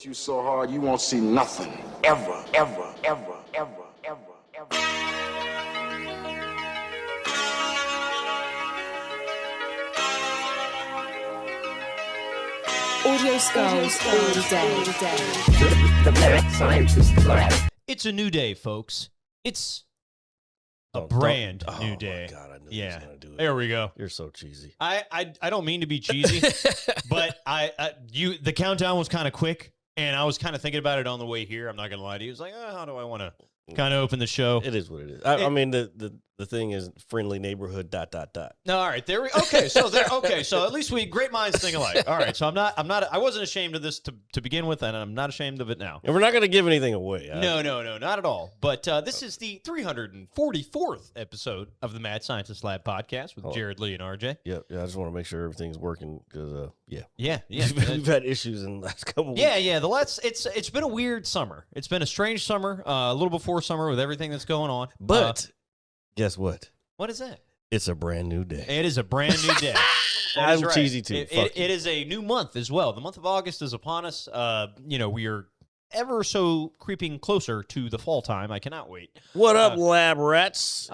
You so hard you won't see nothing ever, ever, ever, ever, ever, ever. Audio Skulls all day. The lyric science is the It's a new day, folks. It's a brand new day. Oh my God, I knew he was gonna do it. There we go. You're so cheesy. I don't mean to be cheesy, but the countdown was kind of quick, and I was kind of thinking about it on the way here. I'm not gonna lie to you. I was like, how do I want to kind of open the show? It is what it is. I mean, the thing is friendly neighborhood ... No, all right, there we. Okay, so at least we great minds think alike. All right, so I wasn't ashamed of this to begin with, and I'm not ashamed of it now. And we're not gonna give anything away. No, not at all. But this is the 344th episode of the Mad Scientist Lab podcast with Jared, Lee, and RJ. Yeah. I just want to make sure everything's working because Yeah. we've had issues in the last couple weeks. Yeah. It's been a weird summer. It's been a strange summer. A little before summer with everything that's going on. But guess what? What is that? It's a brand new day. It is a brand new day. That I'm is right. cheesy too. It is a new month as well. The month of August is upon us. We are ever so creeping closer to the fall time. I cannot wait. What up, lab rats?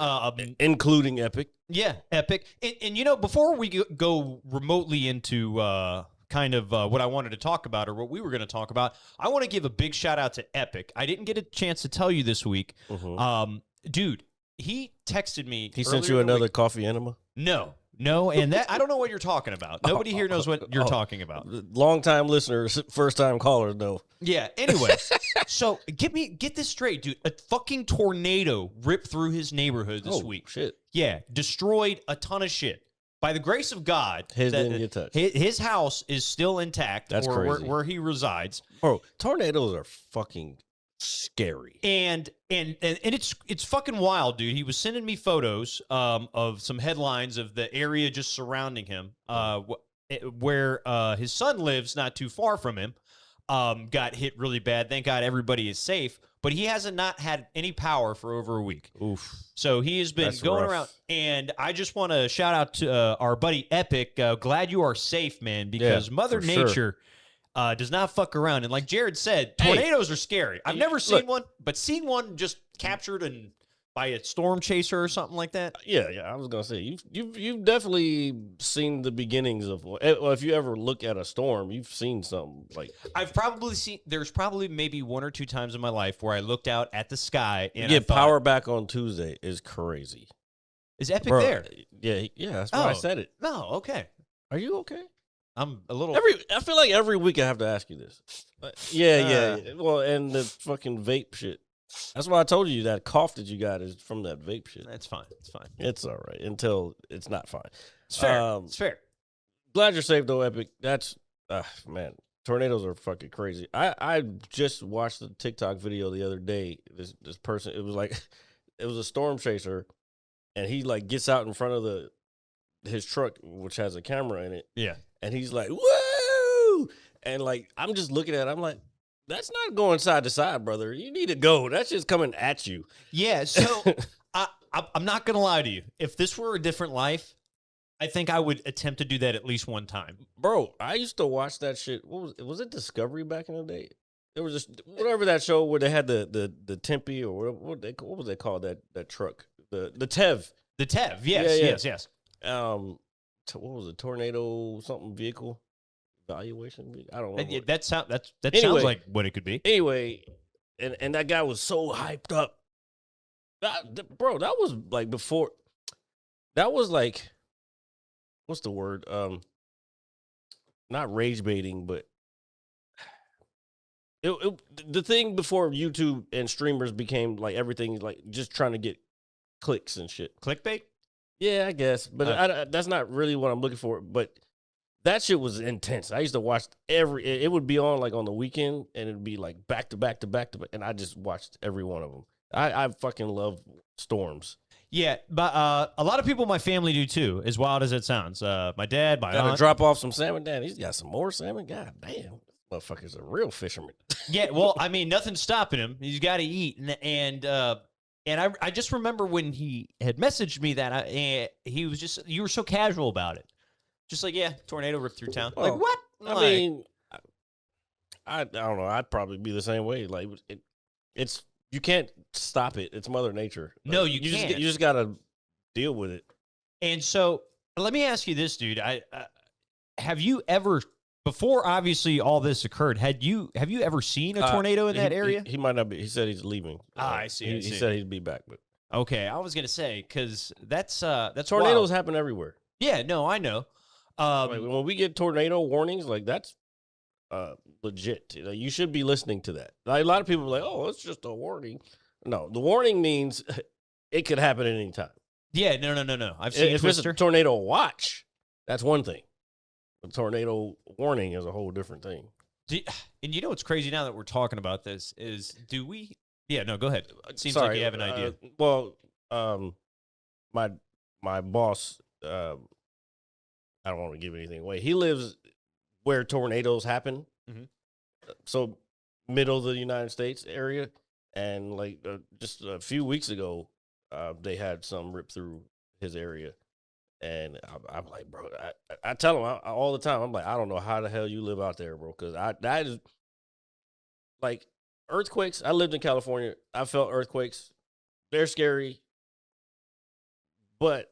Including Epic. Yeah, Epic. And before we go remotely into kind of what I wanted to talk about or what we were going to talk about, I want to give a big shout out to Epic. I didn't get a chance to tell you this week. Mm-hmm. Dude, he texted me. He sent you another coffee enema? No, and that I don't know what you're talking about. Nobody here knows what you're talking about. Long-time listeners, first-time callers know. Yeah, anyway. So get this straight, dude. A fucking tornado ripped through his neighborhood this week. Shit. Yeah, destroyed a ton of shit. By the grace of God, His didn't get touched. His house is still intact. That's crazy. Where he resides. Bro, tornadoes are fucking scary. And it's fucking wild, dude. He was sending me photos of some headlines of the area just surrounding him, where his son lives not too far from him. Got hit really bad. Thank God everybody is safe. But he hasn't not had any power for over a week. Oof. So he has been going around. And I just want to shout out to our buddy Epic. Glad you are safe, man, because Mother Nature does not fuck around. And like Jared said, tornadoes are scary. I've never seen one, but seen one just captured by a storm chaser or something like that. Yeah. I was gonna say you've definitely seen the beginnings of. Well, if you ever look at a storm, you've seen something like. I've probably seen. There's probably maybe one or two times in my life where I looked out at the sky and get power back on Tuesday is crazy. Is Epic there? Yeah. That's why I said it. No, okay. Are you okay? I'm a little. I feel like every week I have to ask you this. Yeah. Well, and the fucking vape shit. That's why I told you that cough that you got is from that vape shit. That's fine. It's fine. It's all right until it's not fine. It's fair. It's fair. Glad you're safe though, Epic. That's man, tornadoes are fucking crazy. I just watched the TikTok video the other day. This person, it was a storm chaser, and he like gets out in front of his truck, which has a camera in it. Yeah. And he's like, woo! And like I'm just looking at it, I'm like, that's not going side to side, brother. You need to go. That's just coming at you. Yeah, so I'm not going to lie to you. If this were a different life, I think I would attempt to do that at least one time. Bro, I used to watch that shit. What was it Discovery back in the day? It was just whatever that show where they had the Tempe or what was they called that truck? The Tev. The Tev, yes. What was it? Tornado something vehicle? Evaluation? I don't know. That sounds like what it could be. Anyway, and that guy was so hyped up. Bro, that was like before. That was like, what's the word? Not rage baiting, but the thing before YouTube and streamers became like everything, like just trying to get clicks and shit. Clickbait? Yeah, I guess, but that's not really what I'm looking for. But that shit was intense. I used to watch it would be on like on the weekend, and it'd be like back to back to back to back, and I just watched every one of them. I fucking love storms. Yeah, but a lot of people in my family do too, as wild as it sounds. My dad, my Gotta aunt. drop off some salmon. Dad, he's got some more salmon. God damn, motherfucker's a real fisherman. Yeah, well, I mean, nothing's stopping him. He's got to eat, and I just remember when he had messaged me that he was just, you were so casual about it. Just like, yeah, tornado ripped through town. Well, like, what? I mean, I don't know. I'd probably be the same way. Like it's you can't stop it. It's Mother Nature. No, Like, you just can't. you just gotta deal with it. And so let me ask you this, dude. Have you ever, before obviously all this occurred, have you ever seen a tornado in that area? He might not be. He said he's leaving. I see. He said he'd be back, but Okay, I was gonna say because that's tornadoes wild. happen everywhere. Yeah, no, I know. Like, when we get tornado warnings, like that's legit. Like, you should be listening to that. Like, a lot of people are like, "Oh, it's just a warning." No, the warning means it could happen at any time. Yeah, no. I've seen If Twister. it's a tornado watch, that's one thing. A tornado warning is a whole different thing. And you know what's crazy now that we're talking about this is, do we? Yeah, no, go ahead. It seems Sorry, like you have an idea. My boss, I don't want to give anything away. He lives where tornadoes happen, Mhm. so middle of the United States area, and like just a few weeks ago, they had some rip through his area, and I'm like, bro, I tell him all the time, I'm like, I don't know how the hell you live out there, bro, because that is like earthquakes. I lived in California. I felt earthquakes. They're scary, but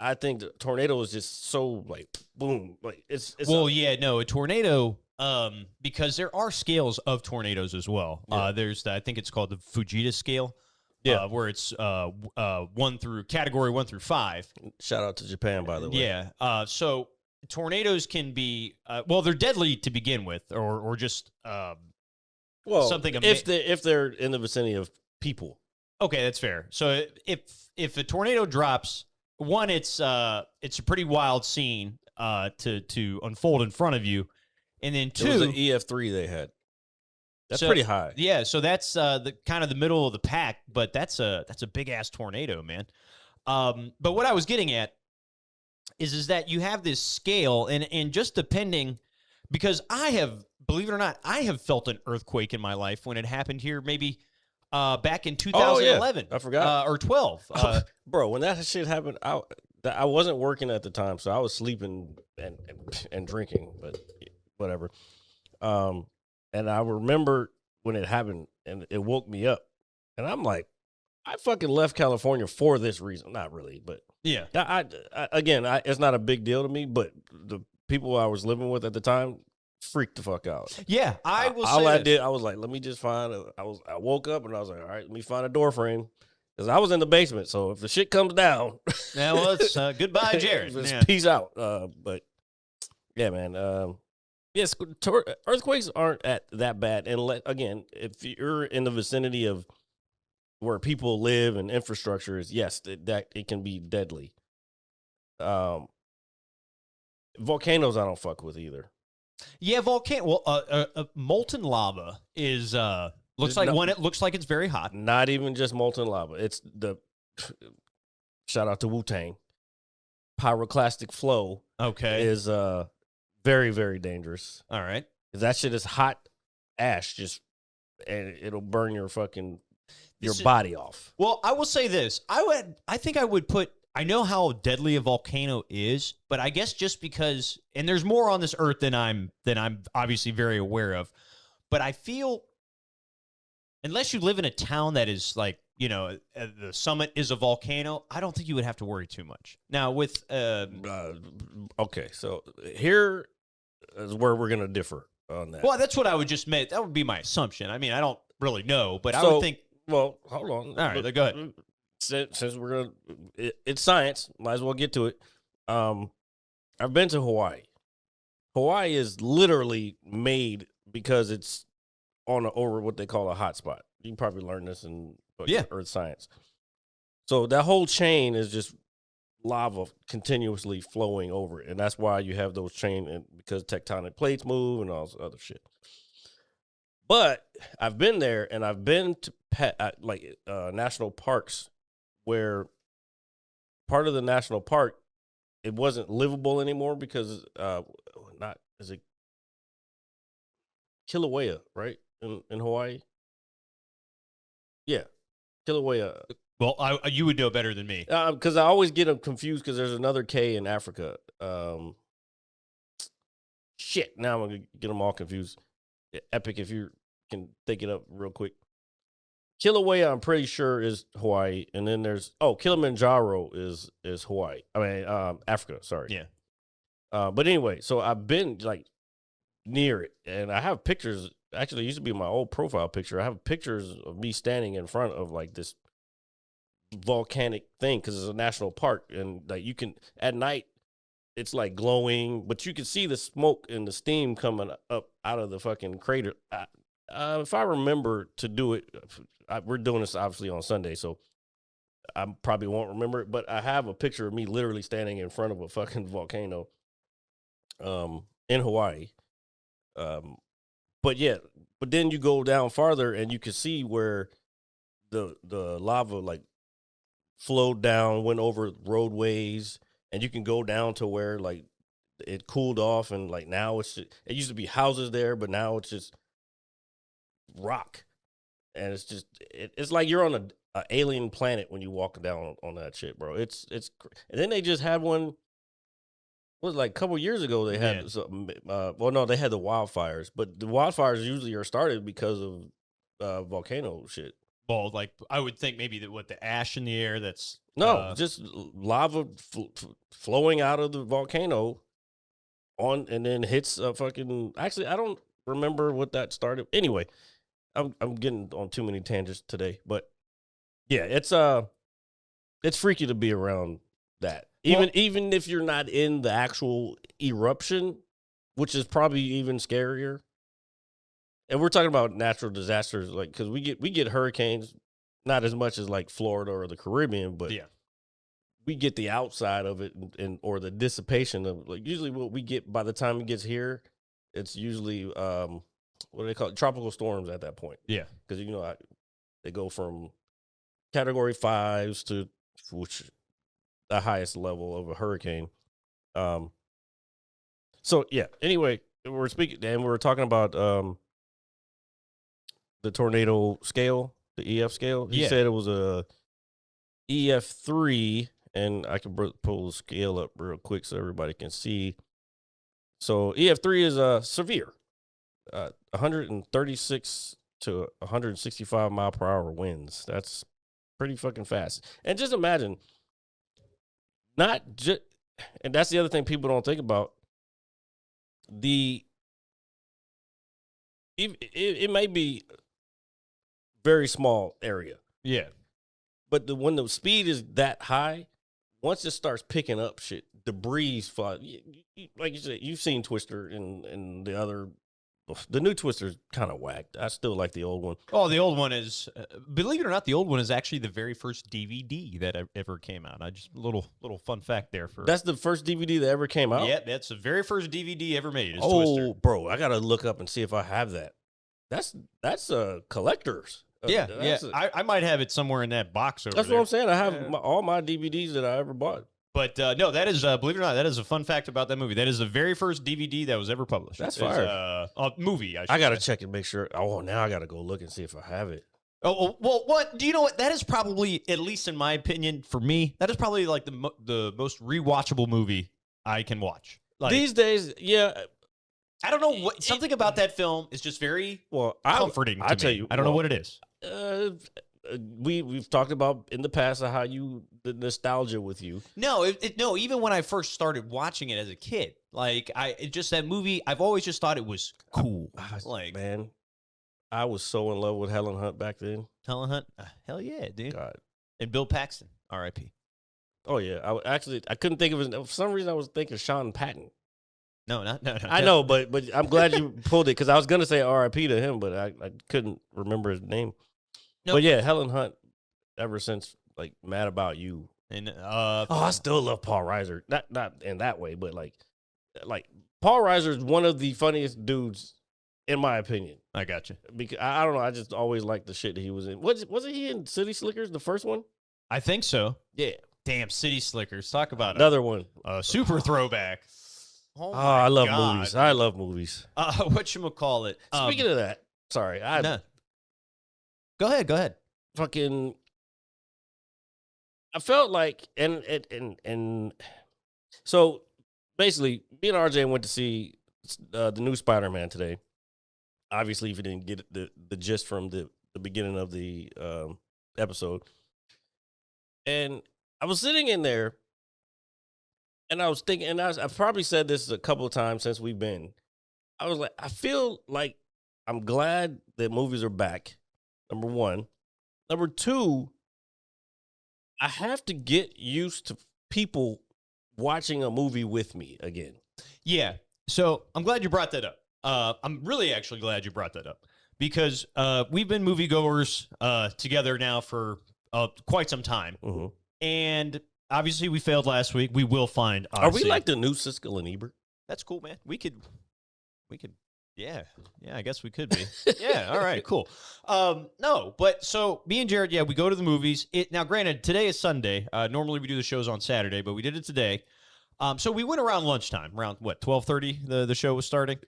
I think the tornado is just so like boom, like it's Well, yeah, no, a tornado, because there are scales of tornadoes as well. Yeah. There's I think it's called the Fujita scale. Yeah. Where it's category 1 through 5. Shout out to Japan, by the way. Yeah. So tornadoes can be well, they're deadly to begin with, or just Well, something if they're in the vicinity of people. okay, that's fair. So if a tornado drops, one, it's a pretty wild scene to unfold in front of you, and then It was two, an EF3 they had. That's So- pretty high. yeah, so that's the kind of the middle of the pack, but that's a big ass tornado, man. But what I was getting at is that you have this scale, and just depending, because I have, believe it or not, I have felt an earthquake in my life when it happened here, maybe back in 2011. I forgot. Or 12. Bro, when that shit happened, I wasn't working at the time, so I was sleeping and drinking, but whatever. And I remember when it happened, and it woke me up, and I'm like, I fucking left California for this reason. Not really, but Yeah. Again, it's not a big deal to me, but the people I was living with at the time freaked the fuck out. Yeah, I will All say I this. did, I was like, let me just find. I woke up and I was like, all right, let me find a door frame, because I was in the basement. So if the shit comes down, Yeah, well, it's goodbye, Jared. it's Yeah. peace out. But yeah, man. Yes, earthquakes aren't that bad, and again, if you're in the vicinity of where people live and infrastructure is, yes, that it can be deadly. Volcanoes, I don't fuck with either. Yeah, volcano. Well, molten lava is looks There's like no- one. It looks like it's very hot. Not even just molten lava. It's the shout out to Wu-Tang. Pyroclastic flow Okay. is very, very dangerous. All right. That shit is hot ash, and it'll burn your This is- body off. Well, I will say this. I think I would put. I know how deadly a volcano is, but I guess just because, and there's more on this earth than I'm obviously very aware of, but I feel, unless you live in a town that is like, the summit is a volcano, I don't think you would have to worry too much. Now with Okay, so here is where we're gonna differ on that. well, that's what I would just make. That would be my assumption. I mean, I don't really know, but I So- would think. Well, hold on. All right, go ahead. Since we're gonna, it's science. Might as well get to it. I've been to Hawaii. Hawaii is literally made because it's over what they call a hot spot. You can probably learn this in earth science. So that whole chain is just lava continuously flowing over it, and that's why you have those because tectonic plates move and all this other shit. But I've been there, and I've been to national parks where part of the national park, it wasn't livable anymore because is it Kilauea, right, in Hawaii? Yeah, Kilauea. Well, you would know better than me. Because I always get them confused because there's another K in Africa. Shit, now I'm gonna get them all confused. Epic, if you can think it up real quick. Kilauea, I'm pretty sure is Hawaii, and then there's Kilimanjaro is Hawaii. I mean, Africa. Sorry. Yeah. But anyway, so I've been like near it, and I have pictures. Actually, it used to be my old profile picture. I have pictures of me standing in front of like this volcanic thing because it's a national park, and like you can at night, it's like glowing, but you can see the smoke and the steam coming up out of the fucking crater. If I remember to do it, we're doing this obviously on Sunday, so I probably won't remember it. But I have a picture of me literally standing in front of a fucking volcano, in Hawaii. But yeah, but then you go down farther and you can see where the lava like flowed down, went over roadways, and you can go down to where like it cooled off, and like now it used to be houses there, but now it's just rock, and it's like you're on a alien planet when you walk down on that shit, bro. And then they just had one. Was like a couple years ago they had they had the wildfires, but the wildfires usually are started because of volcano shit. Well, like I would think maybe that the ash in the air that's just lava flowing out of the volcano and then hits a fucking. Actually, I don't remember what that started. Anyway, I'm getting on too many tangents today, but yeah, it's freaky to be around that. Even if you're not in the actual eruption, which is probably even scarier. And we're talking about natural disasters, like because we get hurricanes, not as much as like Florida or the Caribbean, but yeah. we get the outside of it and or the dissipation of like usually what we get by the time it gets here, it's usually what do they call it? Tropical storms at that point. Yeah, because they go from category 5s to which the highest level of a hurricane. So yeah. Anyway, we're talking about the tornado scale, the EF scale. He said it was a EF3, and I can pull the scale up real quick so everybody can see. So EF3 is severe, 136 to 165 mile per hour winds. That's pretty fucking fast. And just imagine. And that's the other thing people don't think about. It may be very small area. Yeah. But when the speed is that high, once it starts picking up shit, debris fly. Like you said, you've seen Twister and the new Twister's kind of whacked. I still like the old one. Oh, the old one is, believe it or not, the old one is actually the very first DVD that ever came out. I just little fun fact there for. That's the first DVD that ever came out. Yeah, that's the very first DVD ever made. Is oh, Twister. Bro, I gotta look up and see if I have that. That's a collector's. Yeah, I might have it somewhere in that box over there. That's what I'm saying. I have all my DVDs that I ever bought. But no, that is, believe it or not, that is a fun fact about that movie. That is the very first DVD that was ever published. That's fire. A movie, I got to check and make sure. Oh, now I got to go look and see if I have it. Oh, well, what? Do you know what? That is probably, at least in my opinion, for me, that is probably like the most rewatchable movie I can watch. Like, these days, yeah. I don't know what, something about that film is just very comforting to me. tell you, I don't know what it is. We've talked about in the past how the nostalgia with you. No, no. Even when I first started watching it as a kid, like that movie, I've always just thought it was cool. Man, I was so in love with Helen Hunt back then. Helen Hunt, hell yeah, dude. God. And Bill Paxton, R.I.P. Oh yeah, I couldn't think of his. For some reason, I was thinking Sean Patton. No. I know, but I'm glad you pulled it because I was gonna say R.I.P. to him, but I couldn't remember his name. Nope. But yeah, Helen Hunt. Ever since like Mad About You, and I still love Paul Reiser. Not in that way, but like Paul Reiser is one of the funniest dudes in my opinion. I got you. Because I don't know, I just always liked the shit that he was in. Wasn't he in City Slickers, the first one? I think so. Yeah. Damn, City Slickers. Talk about another one. Super throwback. Oh, I love movies. I love movies. Whatchamacallit? Speaking of that, sorry. Go ahead. Fucking, I felt like, and so basically, me and RJ went to see the new Spider-Man today, obviously, if you didn't get the gist from the beginning of the episode. And I was sitting in there, and I was thinking, and I've probably said this a couple of times since we've been. I was like, I feel like I'm glad that movies are back, number one. Number two, I have to get used to people watching a movie with me again. Yeah. So I'm glad you brought that up. I'm really actually glad you brought that up because we've been moviegoers together now for quite some time. Mm-hmm. And obviously we failed last week. We will find Are we Odyssey. like the new Siskel and Ebert? That's cool, man. We could, yeah, I guess we could be. Yeah, all right, cool. No, but so me and Jared, yeah, we go to the movies. Now, granted, today is Sunday. Normally we do the shows on Saturday, but we did it today. So we went around lunchtime, around what, 12:30. The show was starting.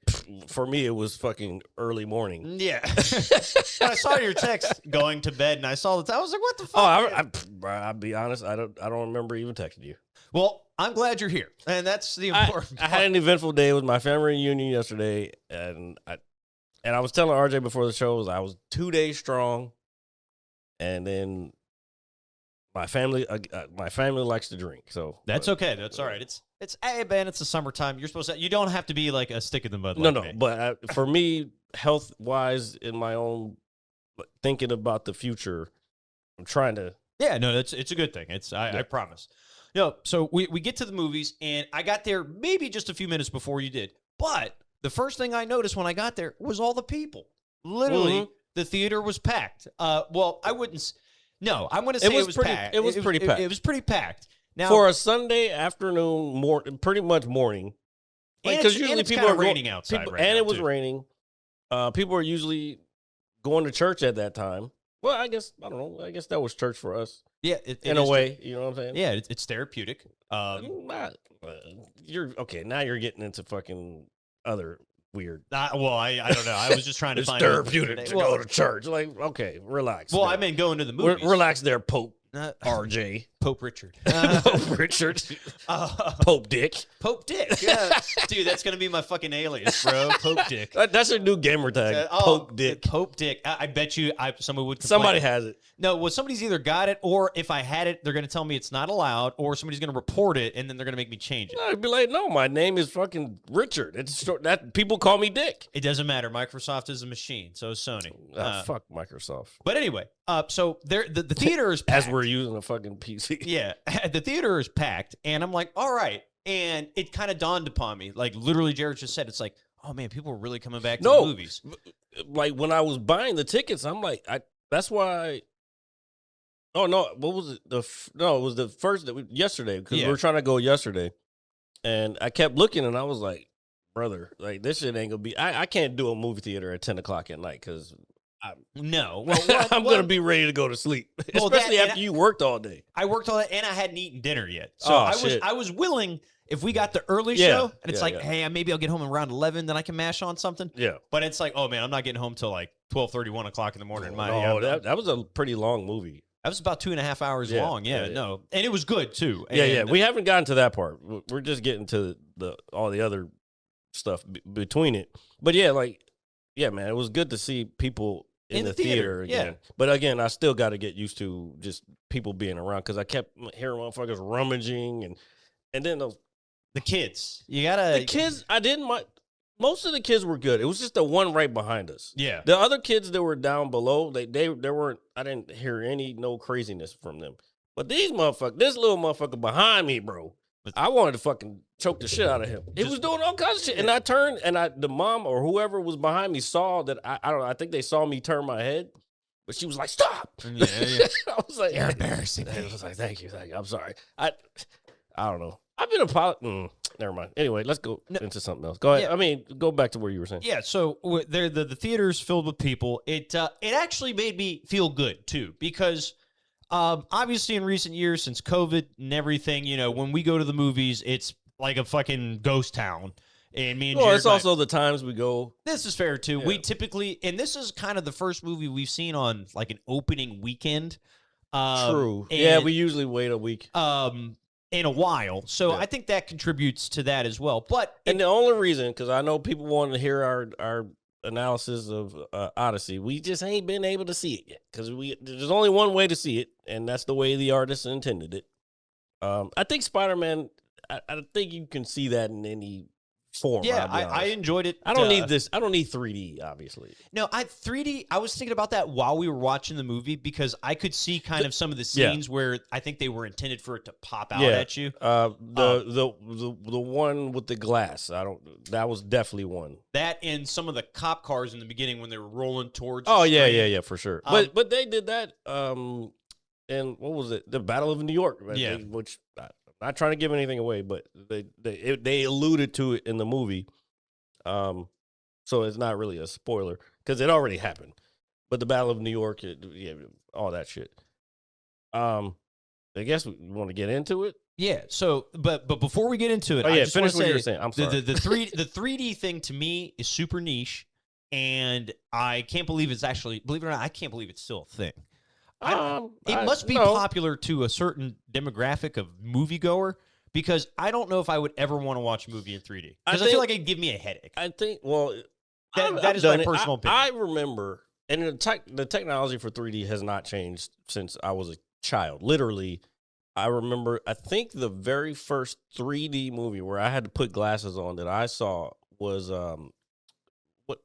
For me, it was fucking early morning. Yeah, and I saw your text going to bed, and I saw the. I was like, "What the fuck?" Oh, I'll be honest. I don't remember even texting you. Well, I'm glad you're here, and that's the important. I had an eventful day. It was my family reunion yesterday, and I was telling RJ before the show I was 2 days strong, and then my family likes to drink, so That's okay. That's all right. It's hey man, it's the summertime. You're supposed to. You don't have to be like a stick in the mud. no, like me. but for me, health wise, in my own thinking about the future, I'm trying to. Yeah, no, it's a good thing. I promise. No, so we get to the movies, and I got there maybe just a few minutes before you did. But the first thing I noticed when I got there was all the people. Literally, the theater was packed. Well, I wouldn't. No, I'm going to say it was packed. It was pretty packed. It was pretty packed. Now, For a Sunday afternoon, pretty much morning, because usually people are raining outside, people, right and now, it was too. raining. People are usually going to church at that time. Well, I guess I don't know. I guess that was church for us. Yeah, in a way, you know what I'm saying? Yeah, it's therapeutic. You're okay. Now you're getting into fucking other weird. Well, I don't know. I was just trying to It's find therapeutic to Well, go to church. Like, okay, relax. well, now. I meant going to the movies. Relax there, Pope RJ. Pope Richard. Pope Richard. Pope Dick. Pope Dick. Yeah. Dude, that's going to be my fucking alias, bro. Pope Dick. That's a new gamer tag. Pope Dick. Pope Dick. I bet you someone would complain. Somebody has it. No, well, somebody's either got it, or if I had it, they're going to tell me it's not allowed, or somebody's going to report it, and then they're going to make me change it. I'd be like, no, my name is fucking Richard. It's short, that people call me Dick. It doesn't matter. Microsoft is a machine, so is Sony. Fuck Microsoft. But anyway, so the theater is packed. As we're using a fucking PC. Yeah, the theater is packed, and I'm like, all right. And it kind of dawned upon me, like literally Jared just said, it's like, oh man, people are really coming back to the movies. Like when I was buying the tickets, I'm like, that's why. Oh no, what was it? No, it was the first yesterday because we were trying to go yesterday, and I kept looking, and I was like, brother, like this shit ain't gonna be. I can't do a movie theater at 10:00 at night because. No, well, I'm gonna be ready to go to sleep, especially after you worked all day. I worked all day, and I hadn't eaten dinner yet, so I was willing if we got the early show, and it's hey, maybe I'll get home around 11, then I can mash on something. Yeah, but it's like, oh man, I'm not getting home till like 12:30, 1 o'clock in the morning. That was a pretty long movie. That was about 2.5 hours long. Yeah, no, and it was good too. And we haven't gotten to that part. We're just getting to all the other stuff between it. But man, it was good to see people in the theater again. Yeah. But again, I still got to get used to just people being around because I kept hearing motherfuckers rummaging and then the kids. You gotta the kids. I didn't mind. Most of the kids were good. It was just the one right behind us. Yeah. The other kids that were down below, they weren't. I didn't hear no craziness from them. But this little motherfucker behind me, bro. I wanted to fucking choke the shit out of him. He was doing all kinds of shit. And I turned, and the mom or whoever was behind me saw that I don't know, I think they saw me turn my head. But she was like, stop. Yeah. I was like, you're embarrassing. I was like, thank you. I'm sorry. I don't know. I've been never mind. Anyway, let's go into something else. Go ahead. Yeah. I mean, go back to what you were saying. Yeah, so the theater's filled with people. It actually made me feel good, too, because obviously in recent years, since COVID and everything, when we go to the movies, it's like a fucking ghost town. And me and Jared, it's also the times we go. This is fair, too. Yeah. We typically, and this is kind of the first movie we've seen on like an opening weekend. True. And, we usually wait a week. In a while. So I think that contributes to that as well. But the only reason, because I know people want to hear our analysis of Odyssey. We just ain't been able to see it yet because there's only one way to see it, and that's the way the artist intended it. I think Spider-Man. I think you can see that in any form. Yeah, I'll be I honest. enjoyed it. I don't need this. I don't need 3D, obviously. No, 3D. I was thinking about that while we were watching the movie because I could see kind of some of the scenes where I think they were intended for it to pop out at you. The one with the glass. That was definitely one. That and some of the cop cars in the beginning when they were rolling towards. Oh the screen. yeah, for sure. But they did that. And what was it? The Battle of New York. Right? Yeah. Which I'm not trying to give anything away, but they alluded to it in the movie. So it's not really a spoiler because it already happened. But the Battle of New York, all that shit. I guess we want to get into it. Yeah. So, but before we get into it, I just finish what you were saying. I'm sorry. The 3D thing to me is super niche, and I can't believe it's actually. Believe it or not, I can't believe it's still a thing. It must be popular to a certain demographic of moviegoer because I don't know if I would ever want to watch a movie in 3D because I feel like it'd give me a headache. I think. Well, that is my personal opinion. I remember, and the technology for 3D has not changed since I was a child. Literally, I remember. I think the very first 3D movie where I had to put glasses on that I saw was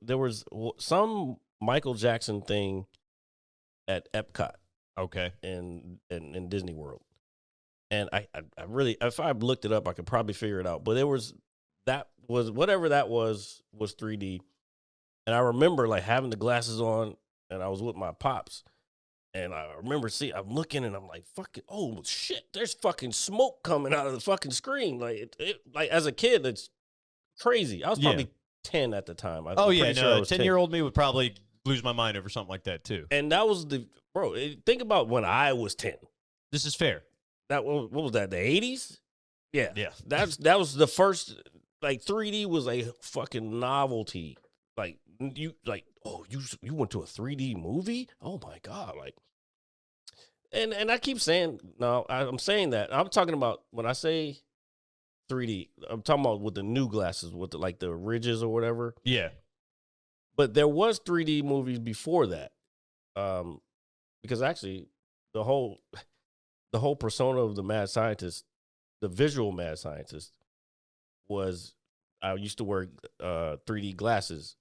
there was some Michael Jackson thing at Epcot. Okay. In Disney World. And I really, if I looked it up, I could probably figure it out. But whatever that was 3D. And I remember like having the glasses on and I was with my pops. And I remember I'm looking and I'm like, fucking, oh shit, there's fucking smoke coming out of the fucking screen. Like, like as a kid, it's crazy. I was probably 10 at the time. Oh, yeah. No, 10-year-old me would probably lose my mind over something like that too. And that was think about when I was 10. This is fair. What was that? The 80s? Yeah. Yeah. That was the first, like 3D was a fucking novelty. Like you went to a 3D movie? Oh my God. Like, and I keep saying, no, I'm saying that. I'm talking about when I say 3D, I'm talking about with the new glasses, with the ridges or whatever. Yeah. But there was 3D movies before that. Because actually the whole persona of the mad scientist, the visual mad scientist, was I used to wear 3D glasses,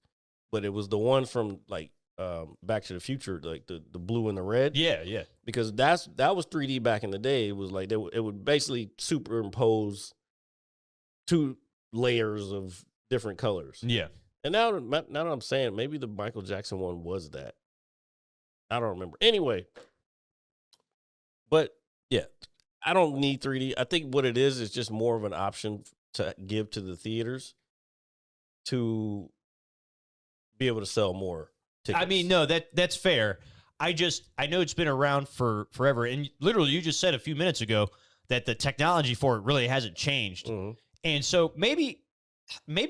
but it was the one from like Back to the Future, like the blue and the red. Yeah, yeah. Because that was 3D back in the day. It was like it would basically superimpose 2 layers of different colors. Yeah. And now that I'm saying, maybe the Michael Jackson one was that. I don't remember. Anyway, but yeah, I don't need 3D. I think what it is just more of an option to give to the theaters to be able to sell more tickets. I mean, no, that's fair. I know it's been around for forever. And literally, you just said a few minutes ago that the technology for it really hasn't changed. Mm-hmm. And so maybe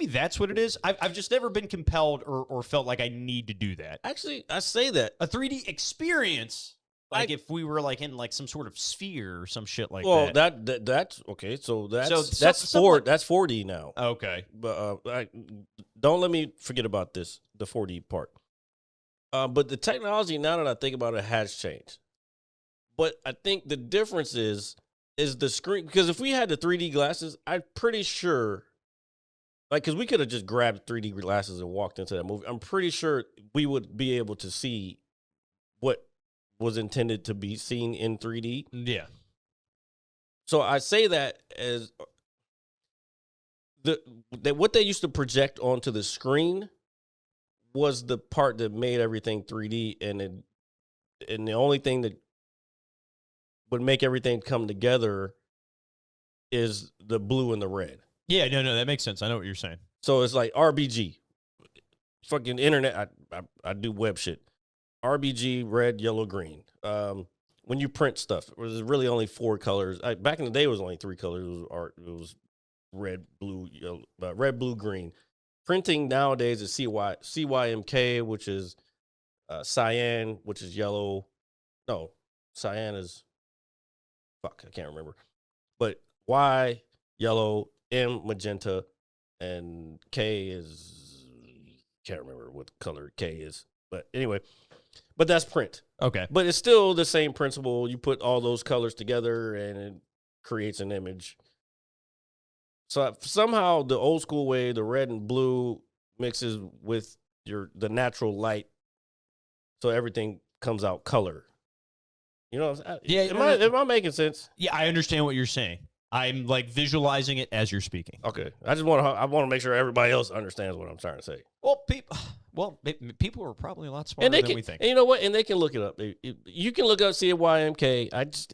that's what it is. I've just never been compelled or felt like I need to do that. Actually, I say that. A 3D experience, like if we were like in like some sort of sphere or some shit like well, that. that's okay. So that's somewhat- that's 4D now. Okay. But don't let me forget about the 4D part. But the technology, now that I think about it, has changed. But I think the difference is the screen. Because if we had the 3D glasses, I'm pretty sure, like, because we could have just grabbed 3D glasses and walked into that movie. I'm pretty sure we would be able to see what was intended to be seen in 3D. Yeah. So I say that as what they used to project onto the screen was the part that made everything 3D, and the only thing that would make everything come together is the blue and the red. Yeah, no, that makes sense. I know what you're saying. So it's like RBG, fucking internet. I do web shit. RBG, red, yellow, green. When you print stuff, there's really only 4 colors. Back in the day, it was only 3 colors. It was red, blue, yellow, red, blue, green. Printing nowadays is CYMK, which is cyan, which is yellow. No, cyan is I can't remember. But Y, yellow, M, magenta, and K is can't remember what color K is. But anyway, but that's print. Okay. But it's still the same principle. You put all those colors together and it creates an image. So somehow the old school way, the red and blue mixes with the natural light, so everything comes out color. You know, Yeah. am I making sense? Yeah, I understand what you're saying. I'm like visualizing it as you're speaking. Okay, I want to make sure everybody else understands what I'm trying to say. Well, people are probably a lot smarter And they than can, we think. and you know what? And they can look it up. You can look up CYMK.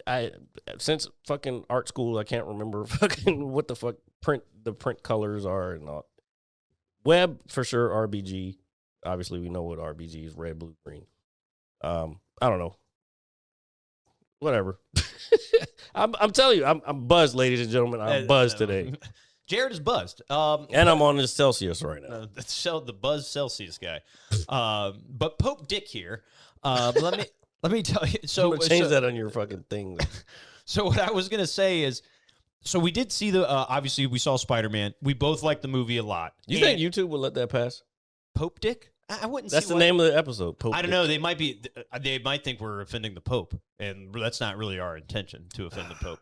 I since fucking art school, I can't remember fucking what the fuck the print colors are and all. Web for sure. RBG. Obviously, we know what RBG is: red, blue, green. I don't know. Whatever. I'm telling you, I'm buzzed, ladies and gentlemen. I'm buzzed today, Jared is buzzed. and I'm on this Celsius right now. The Buzz Celsius guy. But Pope Dick here. Let me tell you. I'm gonna change that on your fucking thing. So what I was gonna say is, so we did see obviously we saw Spider-Man. We both liked the movie a lot. You think YouTube would let that pass? Pope Dick? I wouldn't. That's the name of the episode. Pope I don't Dick. know. They might think we're offending the Pope, and that's not really our intention to offend the Pope.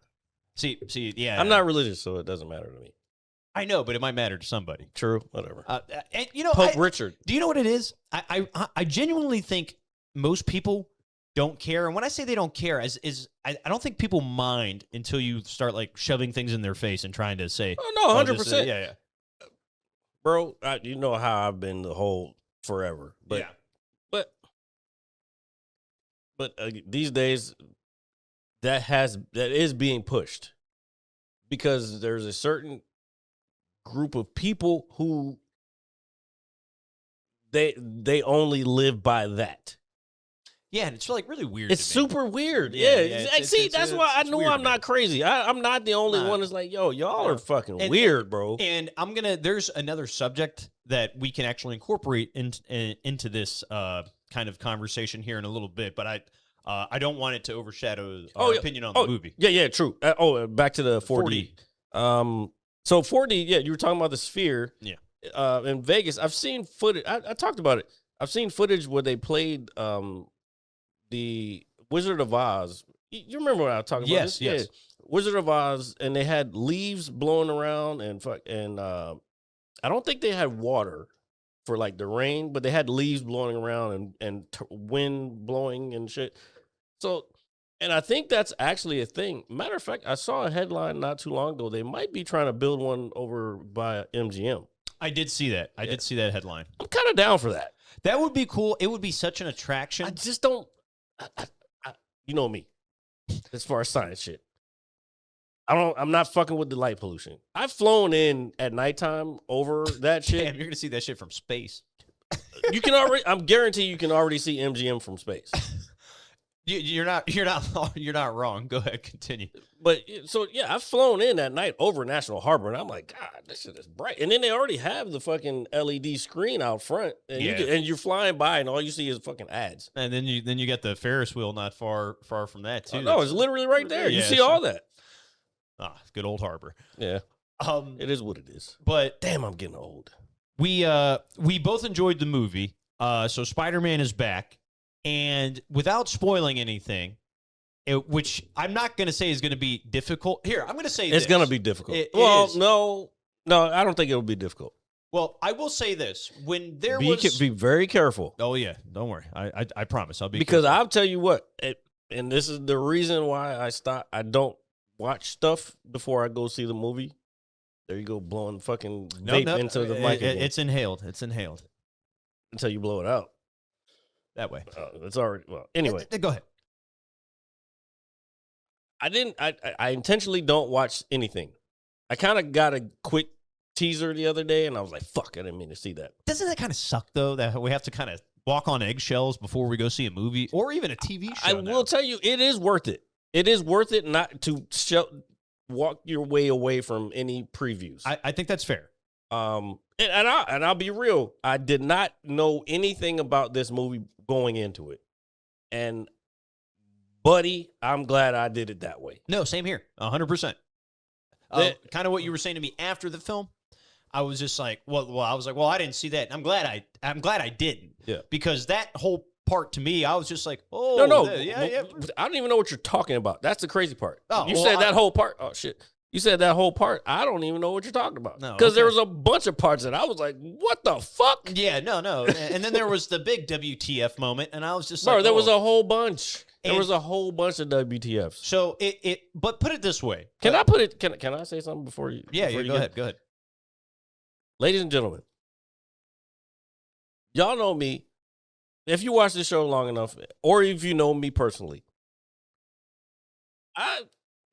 See, yeah. I'm not religious, so it doesn't matter to me. I know, but it might matter to somebody. True, whatever. And you know, Pope Richard. Do you know what it is? I genuinely think most people don't care, and when I say they don't care, I don't think people mind until you start like shoving things in their face and trying to say, Oh no, 100%. Yeah. Bro, you know how I've been the whole forever, but Yeah. but these days that is being pushed because there's a certain group of people who they only live by that. Yeah, and it's like really weird. It's to me. super weird. Yeah, Yeah. See, that's why I knew I'm not crazy. I'm not the only one that's like, yo, y'all are fucking weird, bro. And there's another subject that we can actually incorporate into this kind of conversation here in a little bit, but I don't want it to overshadow our opinion on the movie. Yeah, true. Back to the 4D. So 4D, yeah, you were talking about the sphere. Yeah. In Vegas, I've seen footage. I talked about it. I've seen footage where they played the Wizard of Oz. You remember what I was talking about? Yes. Yeah. Wizard of Oz, and they had leaves blowing around and I don't think they had water for like the rain, but they had leaves blowing around and wind blowing and shit. So, and I think that's actually a thing. Matter of fact, I saw a headline not too long ago. They might be trying to build one over by MGM. I did see that. I did see that headline. I'm kind of down for that. That would be cool. It would be such an attraction. I just don't. You know me, as far as science shit. I'm not fucking with the light pollution. I've flown in at nighttime over that shit. Damn, you're gonna see that shit from space. You can already. I'm guaranteed you can already see MGM from space. You're not wrong. Go ahead, continue. But so yeah, I've flown in at night over National Harbor, and I'm like, God, this shit is bright. And then they already have the fucking LED screen out front, and you're flying by, and all you see is fucking ads. And then you get the Ferris wheel not far from that too. No, it's literally right there. You see all that. Good old harbor. Yeah. It is what it is. But damn, I'm getting old. We both enjoyed the movie. So Spider-Man is back, and without spoiling anything, which I'm not going to say is going to be difficult. Here, I'm going to say it's going to be difficult. No, I don't think it'll be difficult. Well, I will say this: when be very careful. Oh yeah, don't worry. I promise I'll be because careful. I'll tell you what, and this is the reason why I don't watch stuff before I go see the movie. There you go, blowing fucking vape into the mic. It's inhaled. It's inhaled until you blow it out. That way. It's already anyway. Go ahead. I intentionally don't watch anything. I kind of got a quick teaser the other day, and I was like, "Fuck!" I didn't mean to see that. Doesn't that kind of suck though? That we have to kind of walk on eggshells before we go see a movie or even a TV show. I will tell you, it is worth it. It is worth it not to walk your way away from any previews. I think that's fair. And I'll be real. I did not know anything about this movie going into it, and buddy, I'm glad I did it that way. No, same here, 100%. Kind of what you were saying to me after the film. I was just like, well, I was like, well, I didn't see that. I'm glad I didn't. Yeah. Because that whole part to me, I was just like, oh, No. yeah. I don't even know what you're talking about. That's the crazy part. Oh, You well, said that whole part. Oh shit. You said that whole part. I don't even know what you're talking about. No, because there okay. was a bunch of parts that I was like, what the fuck? Yeah, no. And then there was the big WTF moment, and I was just Bro, like, there was oh. a whole bunch. There And- was a whole bunch of WTFs. So but put it this way. Can I put it? Can I say something before you? Yeah, before you go ahead. Ladies and gentlemen, y'all know me. If you watch this show long enough, or if you know me personally, I'm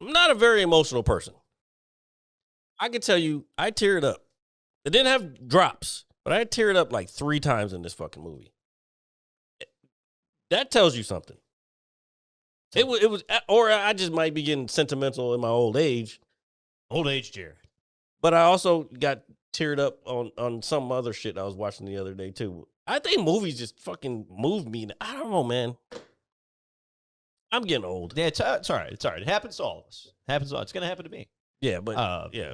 not a very emotional person. I can tell you, I teared up. It didn't have drops, but I teared up like 3 times in this fucking movie. That tells you something. It was, or I just might be getting sentimental in my old age. Old age, Jared. But I also got teared up on some other shit I was watching the other day too. I think movies just fucking move me. I don't know, man. I'm getting old. Yeah, it's all right. It's all right. It happens to all of us. It's going to happen to me. Yeah, but Yeah.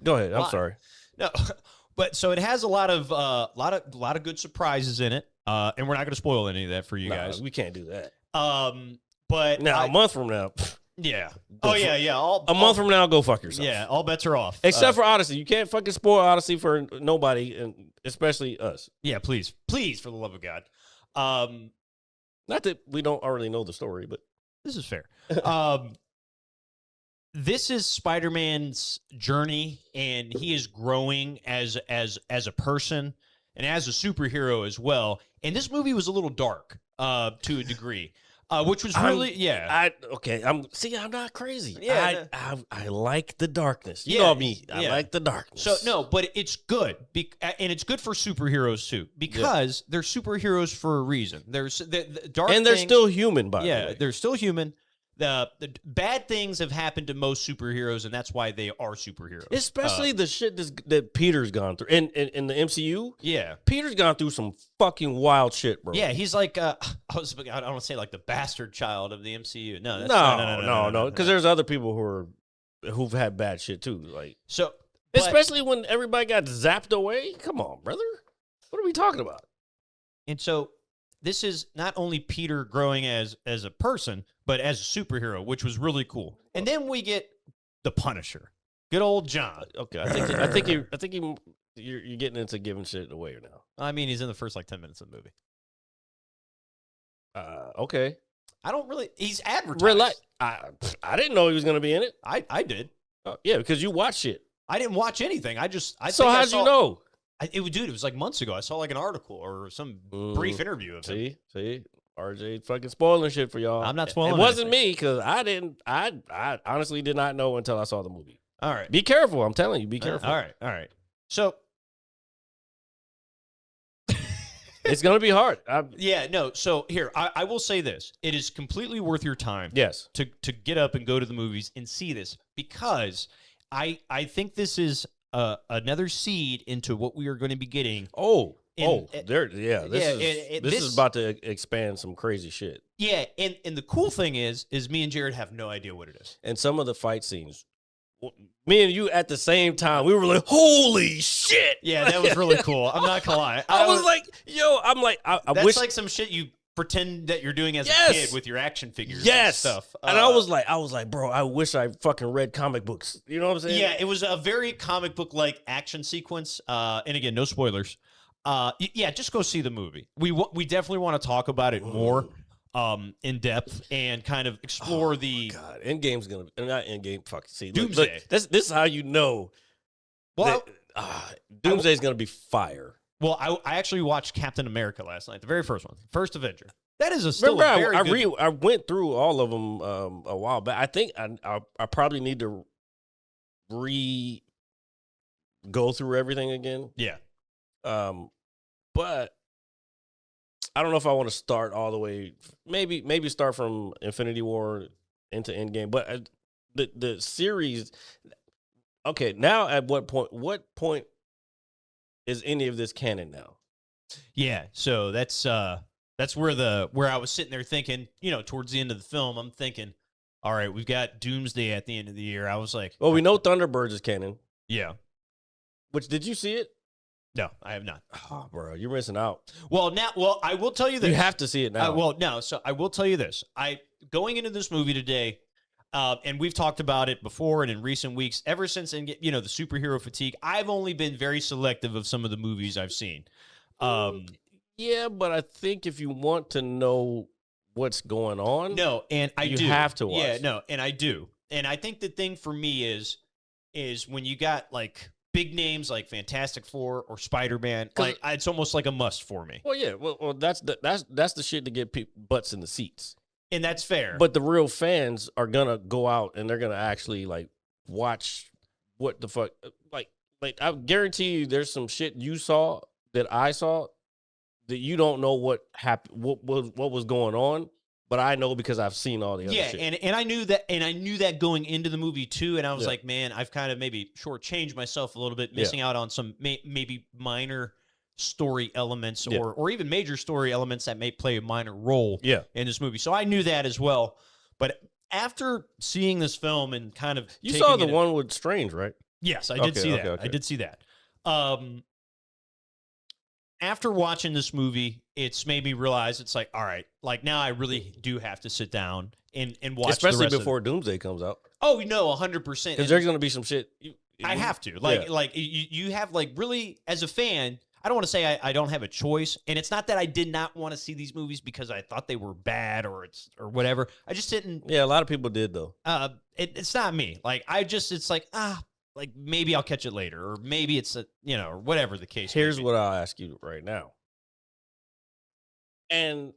Go ahead. I'm Why? sorry. No, but so it has a lot of good surprises in it, and we're not going to spoil any of that for you guys. We can't do that. But Now, a month from now, yeah. Go Yeah. a month from now, go fuck yourself. Yeah, all bets are off. Except for Odyssey. You can't fucking spoil Odyssey for nobody, and especially us. yeah, please, for the love of God. Not that we don't already know the story, but This is fair. This is Spider-Man's journey, and he is growing as a person and as a superhero as well. And this movie was a little dark to a degree, which was really I'm not crazy. Yeah, I like the darkness. You Yeah, know me. I yeah. like the darkness. So no, but it's good, and it's good for superheroes too, because they're superheroes for a reason. There's the dark, and they're things- still human, by the way. they're still human. The bad things have happened to most superheroes, and that's why they are superheroes. Especially the shit that Peter's gone through in the MCU. Yeah, Peter's gone through some fucking wild shit, bro. yeah. He's like I don't want to say like the bastard child of the MCU. No, that's, no. Because there's other people who've had bad shit too. Like so, but- especially when everybody got zapped away. Come on, brother. What are we talking about? and so this is not only Peter growing as a person, but as a superhero, which was really cool. And then we get the Punisher, good old John. Okay, I think you're getting into giving shit away now. I mean, he's in the first like 10 minutes of the movie. Okay. I don't really. He's advertised. I didn't know he was gonna be in it. I did. Yeah, because you watch shit. I didn't watch anything. I So think I how'd saw- you know? It was like months ago. I saw like an article or some brief interview of him. See, RJ fucking spoiling shit for y'all. I'm not spoiling It wasn't anything. me because I honestly did not know until I saw the movie. All right. Be careful. I'm telling you, be careful. All right. So It's gonna be hard. yeah, no. So here, I will say this: it is completely worth your time. Yes. To get up and go to the movies and see this, because I think this is another seed into what we are going to be getting. This is about to expand some crazy shit. Yeah, and the cool thing is me and Jared have no idea what it is. And some of the fight scenes, me and you at the same time, we were like, "Holy shit!" Yeah, that was really cool. I'm not gonna lie. I was like, "Yo," I'm like, I that's wish like some shit you pretend that you're doing as Yes. a kid with your action figures. yes and stuff. And I was like, bro, I wish I fucking read comic books. You know what I'm saying? Yeah, it was a very comic book like action sequence. And again, no spoilers. Yeah, just go see the movie. We definitely want to talk about it more in depth and kind of explore the God, Endgame's gonna not Endgame. Fuck, see, Doomsday. Look, this is how you know. well. Doomsday's gonna be fire. Well, I actually watched Captain America last night, the very first one, First Avenger. That is still Remember, a very good. I went through all of them a while back. I think I probably need to go through everything again. Yeah. But I don't know if I want to start all the way. Maybe start from Infinity War into Endgame. But the series. Okay, now at what point is any of this canon now? Yeah, so that's where I was sitting there thinking, towards the end of the film, I'm thinking, all right, we've got Doomsday at the end of the year. I was like, Well, we know Thunderbirds is canon. yeah, Which did you see it? No, I have not. Oh, bro, you're missing out. Well, I will tell you this. You have to see it now. So I will tell you this. Going into this movie today, and we've talked about it before and in recent weeks, ever since, the superhero fatigue, I've only been very selective of some of the movies I've seen. Yeah, but I think if you want to know what's going on, no, and I you do. have to watch. Yeah, no, and I do. And I think the thing for me is when you got like big names like Fantastic Four or Spider-Man, like it's almost like a must for me. Well, yeah, well, that's the shit to get butts in the seats. And that's fair. But the real fans are gonna go out and they're gonna actually like watch what the fuck. Like I guarantee you, there's some shit you saw that I saw that you don't know what happened, what was going on. But I know because I've seen all the other shit. And I knew that going into the movie too. And I was like, man, I've kind of maybe shortchanged myself a little bit, missing out on some maybe minor story elements or even major story elements that may play a minor role in this movie. So I knew that as well. But after seeing this film and kind of you saw the one with Strange, right? Yes, I did see that. Okay. I did see that. After watching this movie, it's made me realize it's like, all right, like now I really do have to sit down and watch, especially the rest before Doomsday comes out. Oh no, 100%. Because there's going to be some shit. I have to like you have like really as a fan. I don't want to say I don't have a choice, and it's not that I did not want to see these movies because I thought they were bad or whatever. I just didn't. Yeah, a lot of people did though. It's not me. Like it's like like maybe I'll catch it later, or maybe it's or whatever the case. Here's what I'll ask you right now, and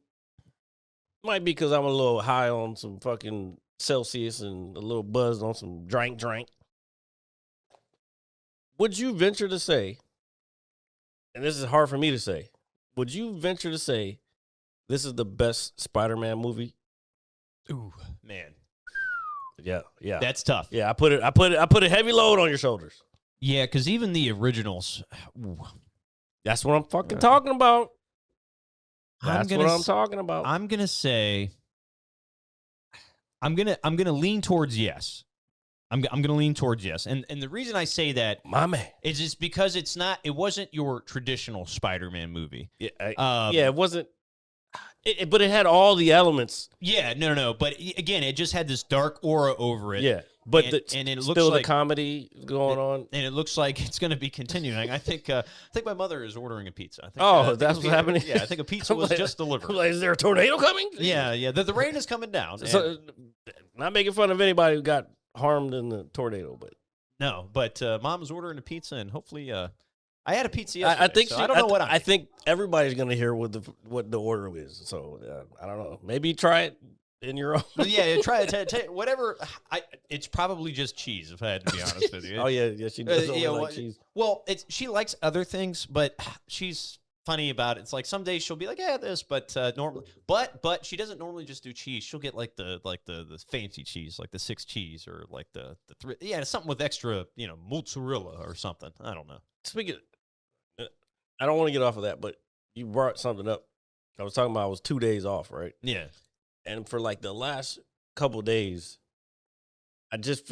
might be because I'm a little high on some fucking Celsius and a little buzzed on some drink. Would you venture to say, and this is hard for me to say, would you venture to say this is the best Spider-Man movie? Ooh, man. Yeah. That's tough. Yeah, I put a heavy load on your shoulders. Yeah, because even the originals. Ooh. That's what I'm fucking talking about. I'm talking about. I'm gonna say. I'm gonna lean towards yes. I'm gonna lean towards yes, and the reason I say that, my man, is just because it wasn't your traditional Spider-Man movie. Yeah, it wasn't. But it had all the elements. Yeah, no. But again, it just had this dark aura over it. Yeah, but and it looks still like the comedy going on, and it looks like it's going to be continuing. I think my mother is ordering a pizza. That's what's happening. Yeah, I think a pizza was just delivered. Like, is there a tornado coming? Yeah. The rain is coming down. So, not making fun of anybody who got harmed in the tornado, but no. But mom's ordering a pizza, and hopefully, I had a pizza yesterday. I think so I don't know what I think everybody's gonna hear what the order is. So I don't know. Maybe try it in your own. Yeah, try it. Whatever. It's probably just cheese, if I had to be honest with you. Oh yeah, she does only like cheese. Well, she likes other things, but she's funny about it. It's like some days she'll be like, yeah, this, but normally, but she doesn't normally just do cheese. She'll get like the fancy cheese, like the 6 cheese, or like the 3. Yeah, something with extra, mozzarella or something. I don't know. Speaking, I don't want to get off of that, but you brought something up. I was talking about I was 2 days off, right? Yeah. And for like the last couple days, I just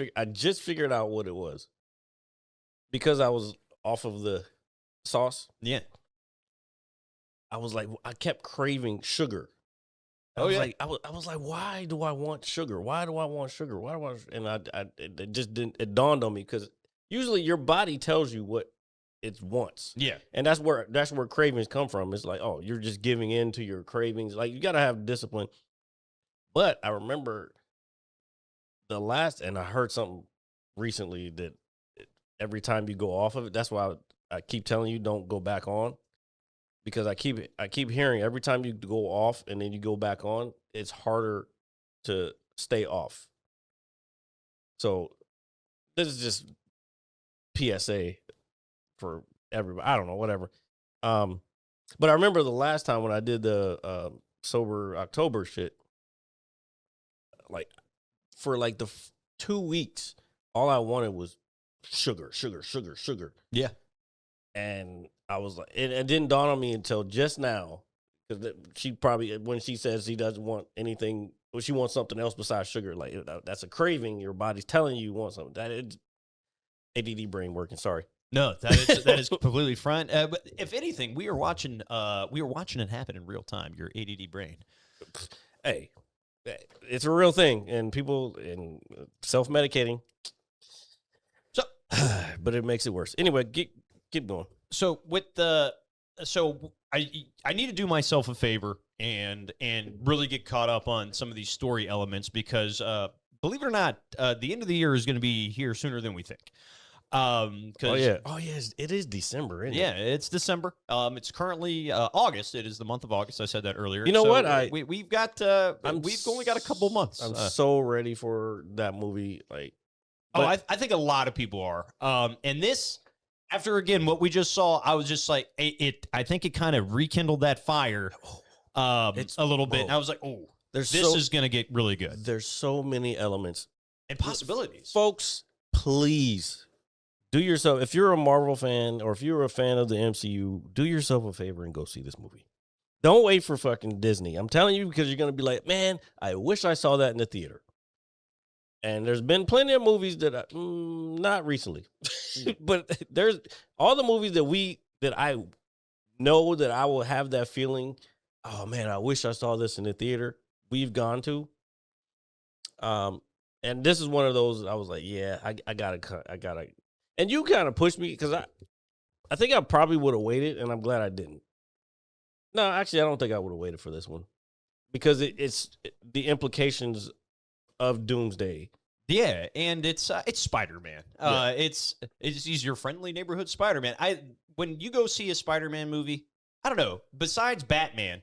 figured out what it was. Because I was off of the sauce. Yeah. I was like, I kept craving sugar. I was like, why do I want sugar? Why do I want sugar? Why do I? And it just didn't. It dawned on me because usually your body tells you what it wants. Yeah. And that's where cravings come from. It's like, oh, you're just giving in to your cravings. Like, you got to have discipline. But I remember and I heard something recently that every time you go off of it, that's why I keep telling you don't go back on. Because I keep hearing every time you go off and then you go back on, it's harder to stay off. So this is just PSA for everybody. I don't know, whatever. But I remember the last time when I did the sober October shit, like for like the 2 weeks, all I wanted was sugar. Yeah. And I was like, it didn't dawn on me until just now, because she probably, when she says she doesn't want anything, or she wants something else besides sugar, like that's a craving. Your body's telling you want something. That is ADD brain working. Sorry. No, that is completely fine. But if anything, we were watching it happen in real time. Your ADD brain. Hey, it's a real thing, and people and self-medicating. So, but it makes it worse. Anyway, keep going. so I need to do myself a favor and really get caught up on some of these story elements because believe it or not, the end of the year is going to be here sooner than we think. Oh yeah, it is December, isn't it? It's December. It's currently August. It is the month of August. I said that earlier. You know what? We've only got a couple months. I'm so ready for that movie. Like, I think a lot of people are. And this, after again what we just saw, I was just like, I think it kind of rekindled that fire, a little bit. And I was like, oh, this is going to get really good. There's so many elements and possibilities, folks. Please. Do yourself, if you're a Marvel fan or if you're a fan of the MCU, do yourself a favor and go see this movie. Don't wait for fucking Disney. I'm telling you, because you're going to be like, man, I wish I saw that in the theater. And there's been plenty of movies that not recently, but there's all the movies that I know that I will have that feeling. Oh man, I wish I saw this in the theater. We've gone to. And this is one of those I was like, yeah, I gotta. And you kind of pushed me because I think I probably would have waited, and I'm glad I didn't. No, actually, I don't think I would have waited for this one because it's the implications of Doomsday. Yeah, and it's Spider-Man. Yeah. He's your friendly neighborhood Spider-Man. When you go see a Spider-Man movie, I don't know. Besides Batman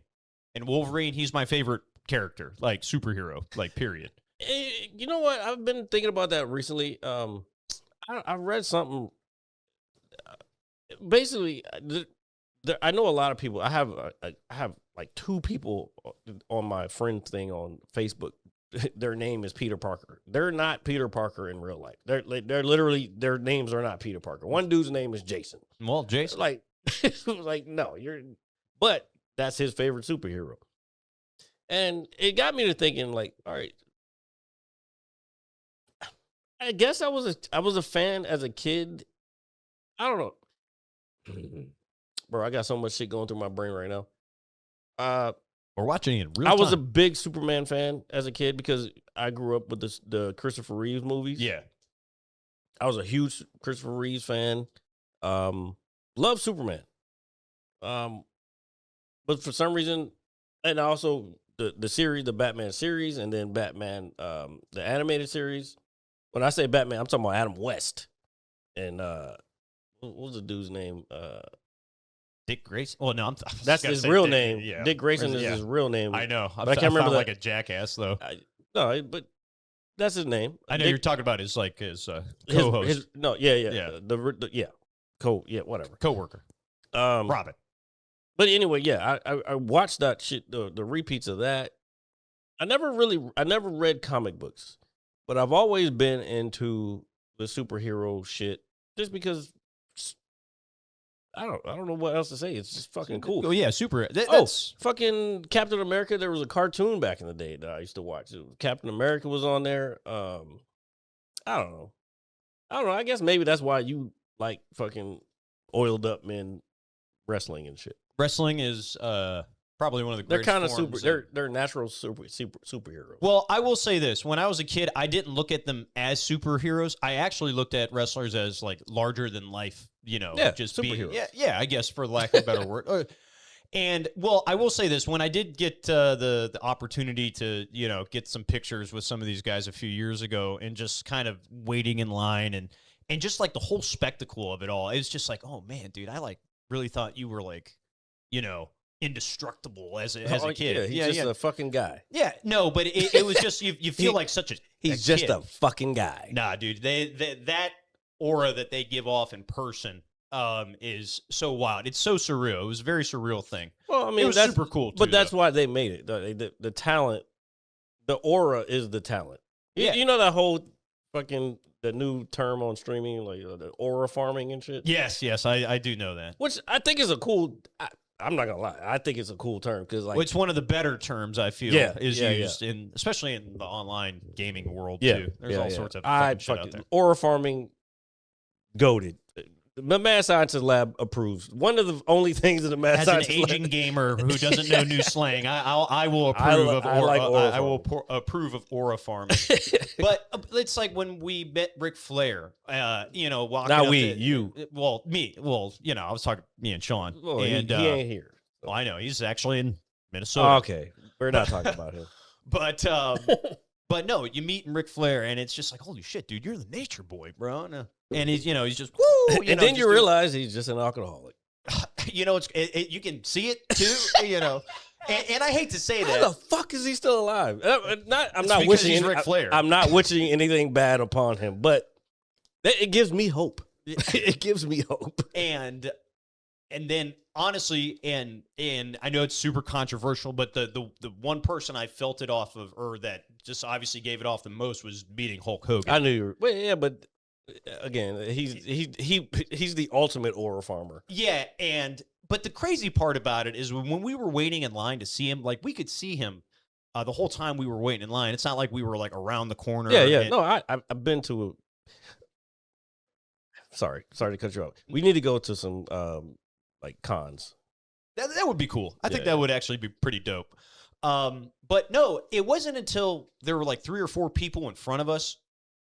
and Wolverine, he's my favorite character, like superhero, like period. You know what? I've been thinking about that recently. I read something. Basically, I know a lot of people. I have like 2 people on my friend thing on Facebook. Their name is Peter Parker. They're not Peter Parker in real life. They're literally, their names are not Peter Parker. One dude's name is Jason. Well, Jason, like no, but that's his favorite superhero. And it got me to thinking, like, all right, I guess I was a fan as a kid. I don't know. Bro, I got so much shit going through my brain right now. we're watching it in real I time. was a big Superman fan as a kid because I grew up with the Christopher Reeves movies. Yeah. I was a huge Christopher Reeves fan. Love Superman. But for some reason, and also the series, the Batman series, and then Batman, the animated series. When I say Batman, I'm talking about Adam West. And what was the dude's name? Dick Grayson. Well, no, that's his real name. Yeah. Dick Grayson is his real name. I know. But I can't remember like a jackass though. No, but that's his name. I know you're talking about his co-host. Whatever. Coworker. Robin. But anyway, yeah, I watched that shit, the repeats of that. I never read comic books, but I've always been into the superhero shit just because I don't know what else to say. It's just fucking cool. Oh yeah, super. Fucking Captain America. There was a cartoon back in the day that I used to watch. Captain America was on there. I don't know. I guess maybe that's why you like fucking oiled up men wrestling and shit. Wrestling is probably one of the greatest. They're kind of super. They're natural superheroes. Well, I will say this: when I was a kid, I didn't look at them as superheroes. I actually looked at wrestlers as like larger than life. Just superheroes. being. Yeah, I guess for lack of a better word. And well, I will say this: when I did get the opportunity to get some pictures with some of these guys a few years ago, and just kind of waiting in line and just like the whole spectacle of it all, it was just like, oh man, dude, I like really thought you were like, indestructible as a kid. Yeah, he's just a fucking guy. Yeah, no, but it was just you feel like such a he's just a fucking guy. Nah, dude, they that aura that they give off in person is so wild. It's so surreal. It was a very surreal thing. Well, I mean, it was that's super cool too, but that's why they made it. The talent, the aura is the talent. Yeah. You know that whole fucking the new term on streaming, like the aura farming and shit. Yes, I do know that. Which I think is a cool. I'm not gonna lie. I think it's a cool term because like it's one of the better terms I feel is used in, especially in the online gaming world too. There's all sorts of fucking shit out there. Aura farming, goated. The Mad Scientist Lab approves. One of the only things in the Mad As an Scientist aging Lab. gamer who doesn't know new slang, I will approve of I like aura I will approve of aura farming. But it's like when we met Ric Flair, walking Not up we, the- you. Well, me. Well, I was talking me and Sean. Well, and he ain't here. well, I know he's actually in Minnesota. Okay, we're not talking about him. But no, you meet Ric Flair, and it's just like, holy shit, dude, you're the Nature Boy, bro. And he's just woo. And then you realize he's just an alcoholic. You can see it too. And I hate to say How that. the fuck is he still alive? I'm not because wishing he's Ric Flair. I'm not wishing anything bad upon him, but it gives me hope. It gives me hope. And then honestly, and I know it's super controversial, but the one person I felt it off of, or that just obviously gave it off the most, was beating Hulk Hogan. I knew you were. Well, yeah, but again, he's the ultimate aura farmer. Yeah, but the crazy part about it is when we were waiting in line to see him, like we could see him the whole time we were waiting in line. It's not like we were like around the corner. Yeah. No, I've been to. Sorry to cut you off. We need to go to some like cons. That would be cool. I think Yeah. that would actually be pretty dope. But no, it wasn't until there were like 3 or 4 people in front of us,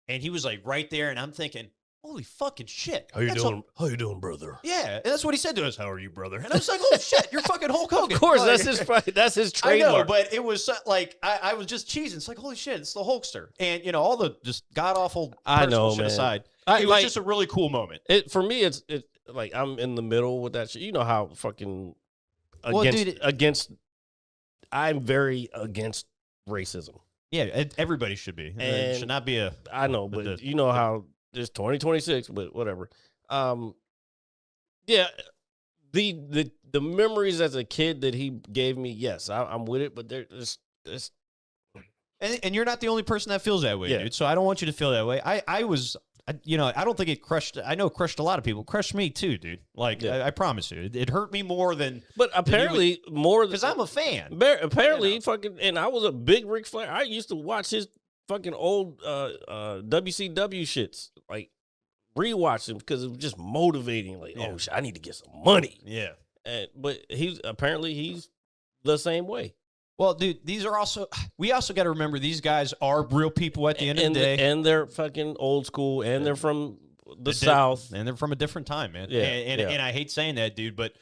and he was like right there, and I'm thinking, holy fucking shit. How you That's doing? How you doing, brother? Yeah, and that's what he said to us. How are you, brother? And I was like, oh shit, you're fucking Hulk Hogan. Of course, Like, that's his I know, trademark. but it was like I was just cheesing. It's like, holy shit, it's the Hulkster, and all the just god awful I know, shit man. aside, I it was like- just a really cool moment. For me, it's like I'm in the middle with that shit. You know how fucking Well, dude, I'm very against racism. Yeah, everybody should be. It And should not be a. I know, but you know how it's 2026, but whatever. Yeah, the memories as a kid that he gave me, yes, I'm with it, but there's And you're not the only person that feels that way, Yeah. dude. So I don't want you to feel that way. I don't think it crushed. I know it crushed a lot of people. It crushed me too, dude. Like Yeah. I promise you, it hurt me more than. but apparently more Because I'm a fan. apparently fucking, and I was a big Ric Flair. I used to watch his fucking old WCW shits, like rewatch them because it was just motivating. Like, Yeah. oh shit, I need to get some money. Yeah. But he's the same way. Well, dude, we also got to remember these guys are real people at the end of the day. And they're fucking old school, and they're from the South. And they're from a different time, man. Yeah, And I hate saying that, dude, but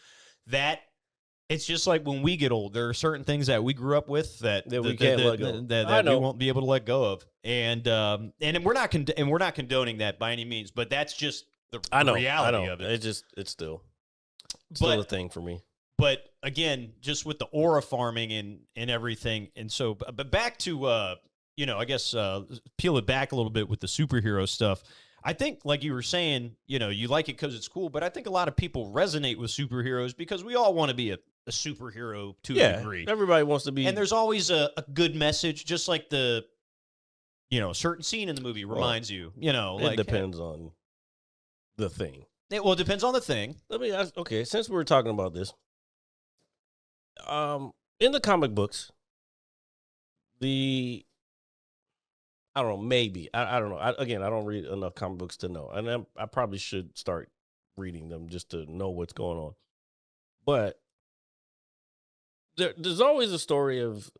it's just like when we get old, there are certain things that we grew up with that we can't let go. that we won't be able to let go of. And we're not condoning that by any means, but that's just the reality of it. It's still But- a thing for me. But again, just with the aura farming and everything, and so, but back to I guess peel it back a little bit with the superhero stuff. I think, like you were saying, you like it because it's cool, but I think a lot of people resonate with superheroes because we all want to be a superhero to a degree. Everybody wants to be, And there's always a good message, just like a certain scene in the movie reminds you, it depends on the thing. It depends on the thing. Let me ask. Okay, since we're talking about this, in the comic books, I don't know, maybe I don't know. I don't read enough comic books to know, and I probably should start reading them just to know what's going on. But there's always a story of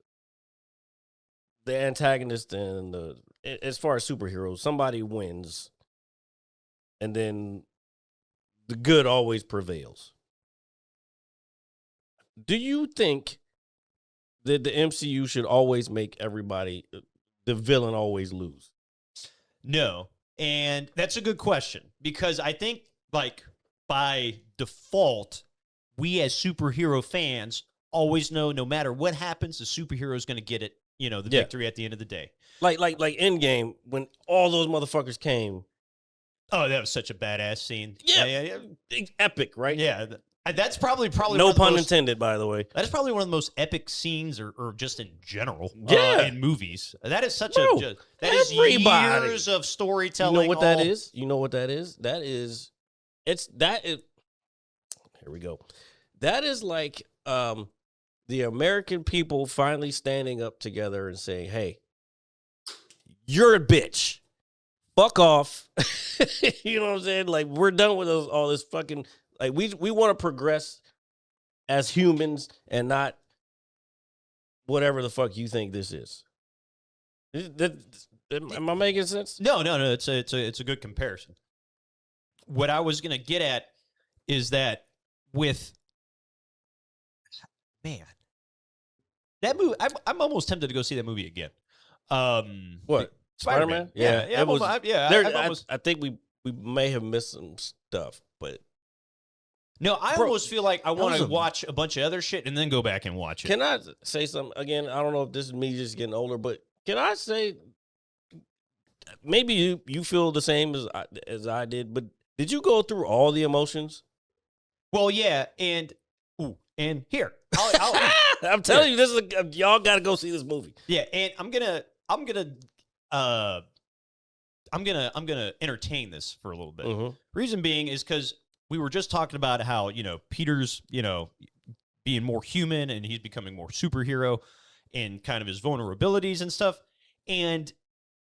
the antagonist and as far as superheroes, somebody wins, and then the good always prevails. Do you think that the MCU should always make the villain always lose? No. And that's a good question because I think, like, by default, we as superhero fans always know no matter what happens, the superhero is going to get it, the victory at the end of the day. Like Endgame, when all those motherfuckers came. Oh, that was such a badass scene. Yeah. Epic, right? Yeah. That's probably no one of the pun most, intended, by the way. That is probably one of the most epic scenes, or just in general, Yeah. in movies. That is such Bro, that is everybody. years of storytelling. You know what that is? You know what that is? Here we go. That is like the American people finally standing up together and saying, "Hey, you're a bitch. fuck off. You know what I'm saying? Like, we're done with all this fucking, like, we want to progress as humans and not whatever the fuck you think this is. Am I making sense? No. It's a good comparison. What I was gonna get at is that with man, that movie, I'm almost tempted to go see that movie again. What? Spider-Man? Yeah. It was, I'm almost, I think we may have missed some stuff, but no, I Bro, almost feel like I want was to a- watch a bunch of other shit and then go back and watch it. can I say something again? I don't know if this is me just getting older, but can I say maybe you feel the same as I did, but did you go through all the emotions? Well, yeah, and here, I'll I'm telling you, this is y'all got to go see this movie. yeah, and I'm gonna entertain this for a little bit. Mm-hmm. Reason being is because we were just talking about how Peter's being more human and he's becoming more superhero and kind of his vulnerabilities and stuff. And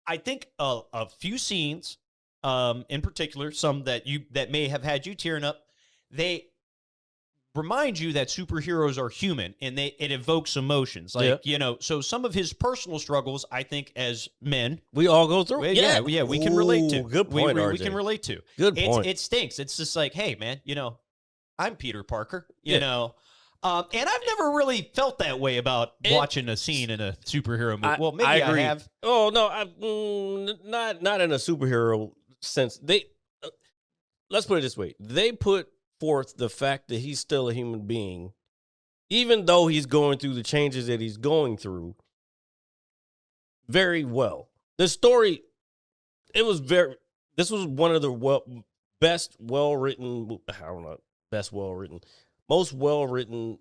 I think a few scenes, in particular, some that may have had you tearing up, they remind you that superheroes are human and it evokes emotions. Like, so some of his personal struggles, I think as men, We all go through it. yeah, we can relate to. Ooh, good point, we RJ. can relate to. Good point. It stinks. It's just like, hey, man, I'm Peter Parker, Yeah. and I've never really felt that way about watching a scene in a superhero movie. Well, maybe I agree. have. Oh no, not in a superhero sense. Let's put it this way: they put forth the fact that he's still a human being, even though he's going through the changes that he's going through. Very well. The story, this was one of the best well-written, I don't know, most well-written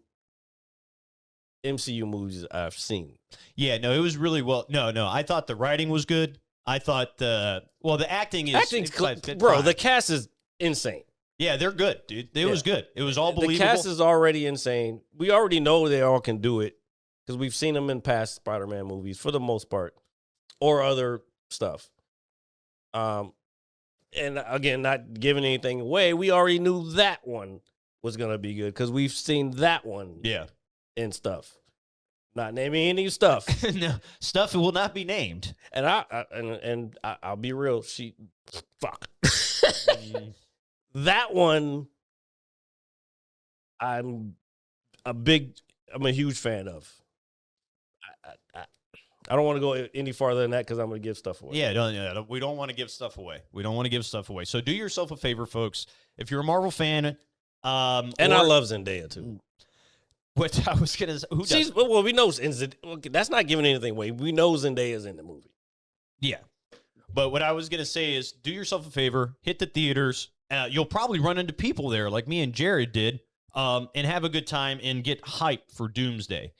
MCU movies I've seen. Yeah, no, it was really well. No, I thought the writing was good. I thought the acting is Bro, fine. the cast is insane. Yeah, they're good, dude. It was good. It was all believable. The cast is already insane. We already know they all can do it because we've seen them in past Spider-Man movies for the most part, or other stuff. And again, not giving anything away, we already knew that one was gonna be good because we've seen that one. Yeah. And stuff. Not naming any stuff. No, stuff will not be named. And I'll be real. Fuck. That one, I'm a huge fan of. I don't want to go any farther than that because I'm going to give stuff away. Yeah, we don't want to give stuff away. So do yourself a favor, folks. If you're a Marvel fan, and I love Zendaya too. What I was gonna say, who does? Well, we know that's not giving anything away. We know Zendaya's in the movie. Yeah, but what I was gonna say is, do yourself a favor, hit the theaters. You'll probably run into people there, like me and Jared did, and have a good time and get hyped for Doomsday.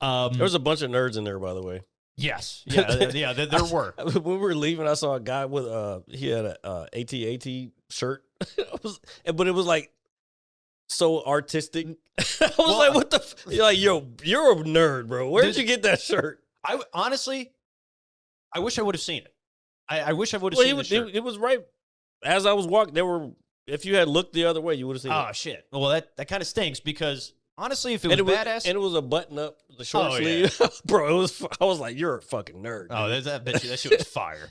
There's a bunch of nerds in there, by the way. Yes, yeah, there were. When we were leaving, I saw a guy with he had a AT-AT shirt, but it was like so artistic. I was like, "What the?" You're like, you're a nerd, bro. Where did you get that shirt? I honestly, I wish I would have seen it. I wish I would have seen the shirt. It was right as I was walking. If you had looked the other way, you would have seen it. Oh shit! Well, that kind of stinks because honestly, if it was badass, and it was a button up, the short sleeve, bro. I was like, you're a fucking nerd. Oh, that shit was fire.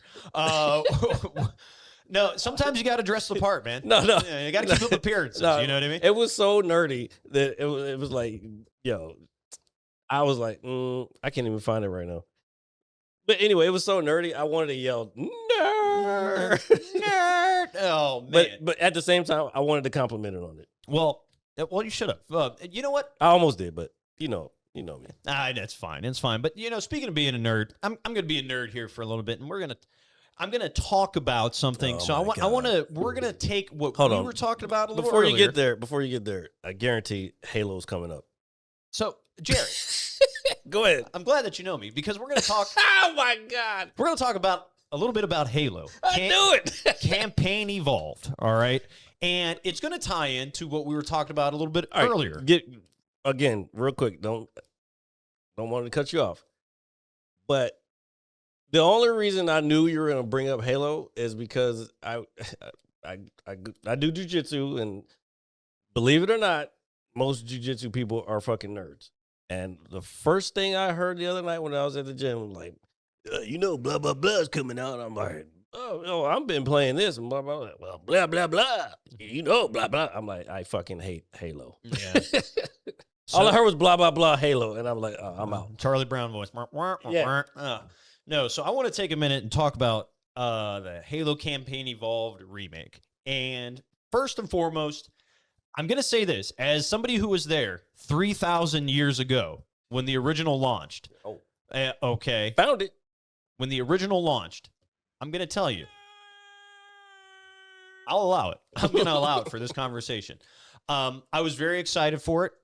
No, sometimes you got to dress the part, man. No, yeah, you got to keep up appearances. No, you know what I mean? It was so nerdy that it was like, I was like, I can't even find it right now. But anyway, it was so nerdy. I wanted to yell, nerd, nerd. Oh man! But at the same time, I wanted to compliment it on it. Well, you should have. You know what? I almost did, but you know me. That's fine. It's fine. But speaking of being a nerd, I'm going to be a nerd here for a little bit, and I'm gonna talk about something. We're gonna take what we were talking about a little before earlier. Before you get there, I guarantee Halo's coming up. So, Jerry, go ahead. I'm glad that you know me because we're gonna talk. Oh my God, we're gonna talk about a little bit about Halo. I knew it. Campaign Evolved. All right, and it's gonna tie into what we were talking about a little bit earlier. Again, real quick. Don't want to cut you off, but The only reason I knew you were gonna bring up Halo is because I do jujitsu, and believe it or not, most jujitsu people are fucking nerds. And the first thing I heard the other night when I was at the gym, like, blah blah blah is coming out. I'm like, I've been playing this and blah blah blah. Well, blah blah blah. Blah blah. I'm like, I fucking hate Halo. Yeah. All I heard was blah blah blah Halo, and I'm like, I'm out. Charlie Brown voice. Yeah. No, so I want to take a minute and talk about the Halo Campaign Evolved remake. And first and foremost, I'm going to say this as somebody who was there 3,000 years ago when the original launched. Oh, okay. found it. When the original launched, I'm going to tell you. I'll allow it. I'm going to allow it for this conversation. I was very excited for it.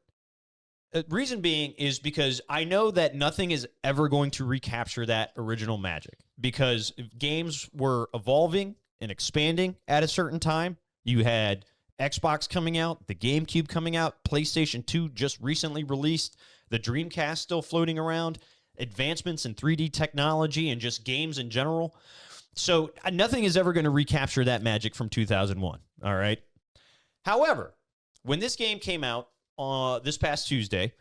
Reason being is because I know that nothing is ever going to recapture that original magic because games were evolving and expanding at a certain time. You had Xbox coming out, the GameCube coming out, PlayStation 2 just recently released, the Dreamcast still floating around, advancements in 3D technology and just games in general. So nothing is ever going to recapture that magic from 2001, all right? However, when this game came out, this past Tuesday,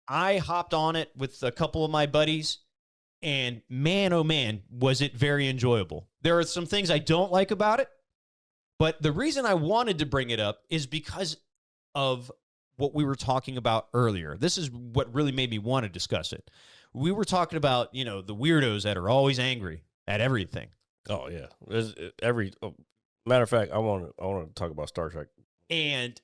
I hopped on it with a couple of my buddies, and man, oh man, was it very enjoyable. There are some things I don't like about it, but the reason I wanted to bring it up is because of what we were talking about earlier. This is what really made me want to discuss it. We were talking about, the weirdos that are always angry at everything. Oh yeah, matter of fact, I want to talk about Star Trek. And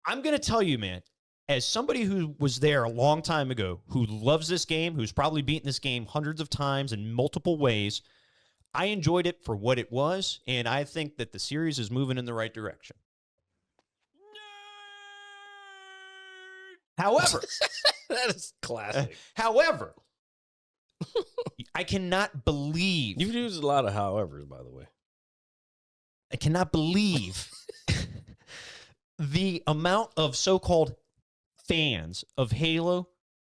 I'm going to tell you, man, as somebody who was there a long time ago, who loves this game, who's probably beaten this game hundreds of times in multiple ways, I enjoyed it for what it was, and I think that the series is moving in the right direction. However, That is classic. however, I cannot believe. You've used a lot of howevers, by the way. I cannot believe the amount of so-called fans of Halo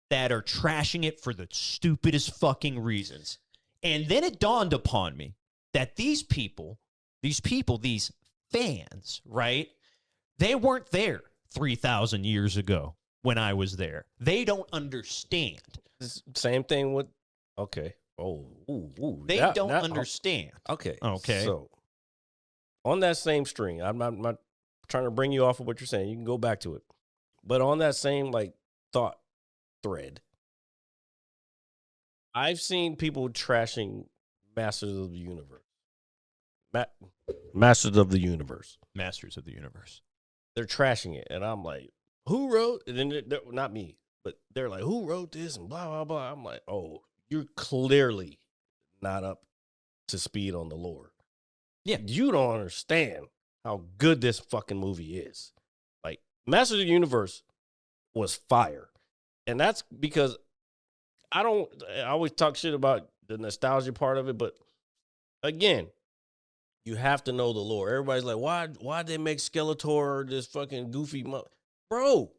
that are trashing it for the stupidest fucking reasons. And then it dawned upon me that these fans, right? They weren't there 3,000 years ago when I was there. They don't understand. Same thing with, okay. Oh, ooh. They don't understand. Okay. Okay. So, on that same string, I'm not trying to bring you off of what you're saying. You can go back to it. But on that same, thought thread, I've seen people trashing Masters of the Universe. Masters of the Universe. Masters of the Universe. They're trashing it. And I'm like, who wrote? And then not me, but they're like, who wrote this? And blah, blah, blah. I'm like, oh, you're clearly not up to speed on the lore. Yeah. You don't understand how good this fucking movie is. Like, Masters of the Universe was fire. And that's because I always talk shit about the nostalgia part of it, but again, you have to know the lore. Everybody's like, why'd they make Skeletor this fucking goofy bro?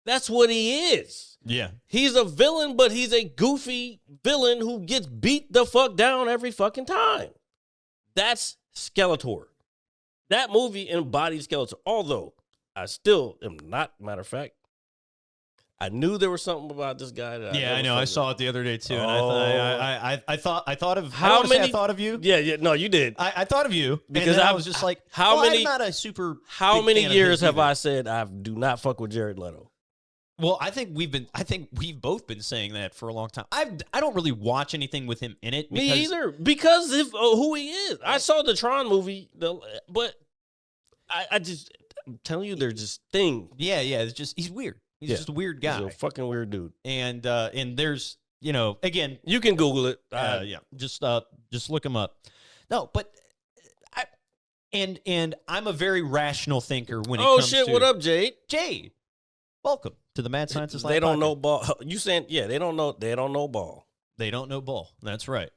That's what he is. Yeah. He's a villain, but he's a goofy villain who gets beat the fuck down every fucking time. That's Skeletor. That movie embodies Skeletor. Although I still am not, matter of fact, I knew there was something about this guy. That I know. I saw it the other day too, and I thought of how many. I thought of you. Yeah. No, you did. I thought of you Because I was just like, how many? I'm not a super. How big many fan of years his have either. I said I do not fuck with Jared Leto? Well, I think we've both been saying that for a long time. I don't really watch anything with him in it. Me either, because of who he is. I saw the Tron movie, but I'm telling you, there's just things. Yeah. It's just he's weird. He's just a weird guy. He's a fucking weird dude. And there's again, You can Google it. just look him up. No, but and I'm a very rational thinker when it Oh comes shit! to What up, Jade? Jade. Welcome to the Mad Scientist Lab They don't podcast. know ball. You saying they don't know. They don't know ball. They don't know ball. That's right.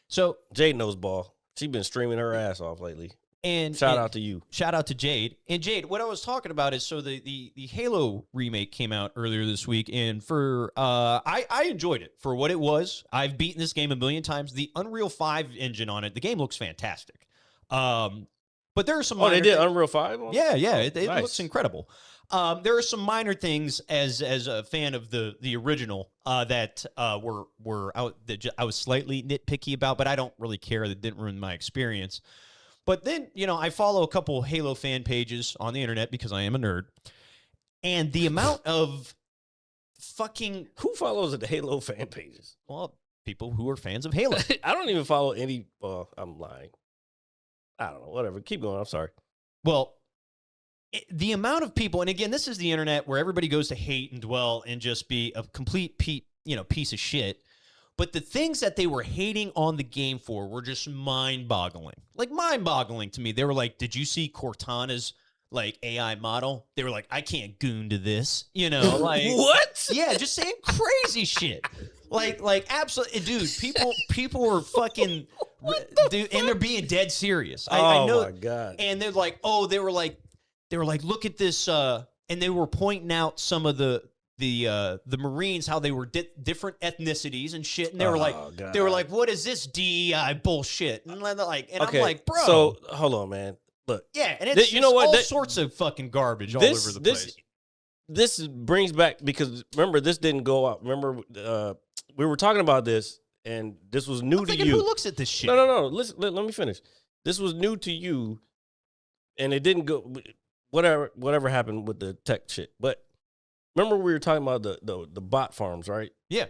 So Jade knows ball. She's been streaming her ass off lately. And Shout out to you. Shout out to Jade. And Jade, what I was talking about is so the Halo remake came out earlier this week, and for I enjoyed it for what it was. I've beaten this game a million times. The Unreal 5 engine on it, the game looks fantastic. But there are some. Oh, they did thi- Unreal 5? Yeah, yeah, Oh, it nice. looks incredible. There are some minor things as a fan of the original that were out that I was slightly nitpicky about, but I don't really care. That didn't ruin my experience. But then, I follow a couple Halo fan pages on the internet because I am a nerd. And the amount of fucking, Who follows the Halo fan pages? well, people who are fans of Halo. I don't even follow any. Well, I'm lying. I don't know. Whatever. Keep going. I'm sorry. Well, the amount of people, and again, this is the internet where everybody goes to hate and dwell and just be a complete piece of shit. But the things that they were hating on the game for were just mind-boggling. Like, mind-boggling to me. They were like, did you see Cortana's, like, AI model? They were like, I can't goon to this. Like... What? Yeah, just saying crazy shit. Like absolutely, dude, people were fucking... dude, and they're being dead serious. I know, my God. And they're like, they were like, look at this, and they were pointing out some of the Marines, how they were different ethnicities and shit, and they were like, what is this DEI bullshit? And I'm like, bro. So hold on, man. Look, yeah, and it's all sorts of fucking garbage all over the place. This brings back, because remember, this didn't go out. Remember, we were talking about this, and this was new to you. Who looks at this shit? No. Listen, let me finish. This was new to you, and it didn't go. Whatever happened with the tech shit, but. Remember we were talking about the bot farms, right? Yeah.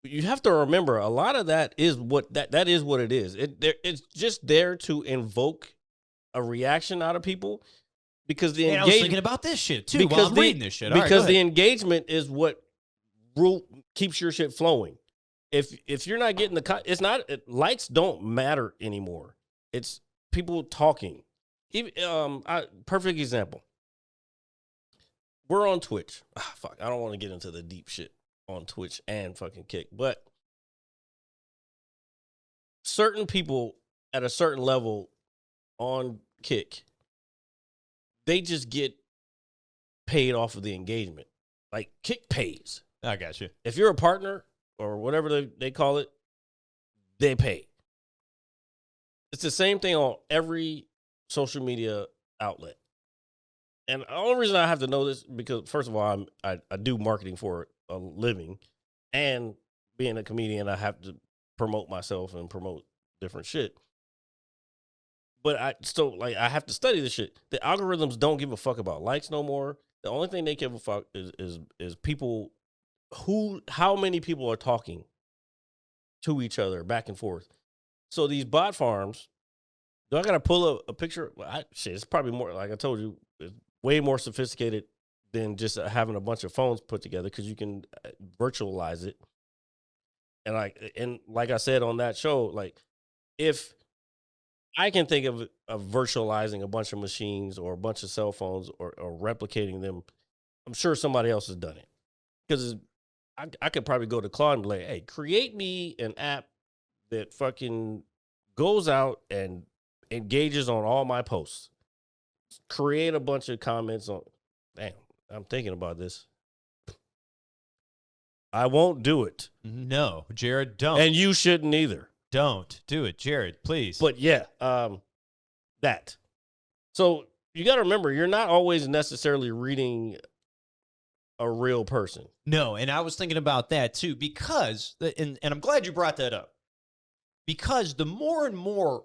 You have to remember a lot of that is what that is what it is. It's just there to invoke a reaction out of people, because the I was thinking about this shit too while I'm reading this shit. Because the engagement is what keeps your shit flowing. If you're not getting likes don't matter anymore. It's people talking. Even perfect example. We're on Twitch. Fuck, I don't want to get into the deep shit on Twitch and fucking Kick, but certain people at a certain level on Kick, they just get paid off of the engagement. Like, Kick pays. I got you. If you're a partner or whatever they call it, they pay. It's the same thing on every social media outlet. And the only reason I have to know this, because first of all, I do marketing for a living, and being a comedian, I have to promote myself and promote different shit. But I have to study this shit. The algorithms don't give a fuck about likes no more. The only thing they give a fuck is people how many people are talking to each other back and forth. So these bot farms, do I gotta pull a picture? It's probably more, like I told you, it's way more sophisticated than just having a bunch of phones put together, because you can virtualize it. And like I said on that show, like, if I can think of virtualizing a bunch of machines or a bunch of cell phones or replicating them, I'm sure somebody else has done it. Because I could probably go to Claude and be like, hey, create me an app that fucking goes out and engages on all my posts. Create a bunch of comments on. Damn, I'm thinking about this. I won't do it. No, Jared, don't. And you shouldn't either. Don't do it, Jared, please. But yeah, that. So you got to remember, you're not always necessarily reading a real person. No, and I was thinking about that too, because, and I'm glad you brought that up, because the more and more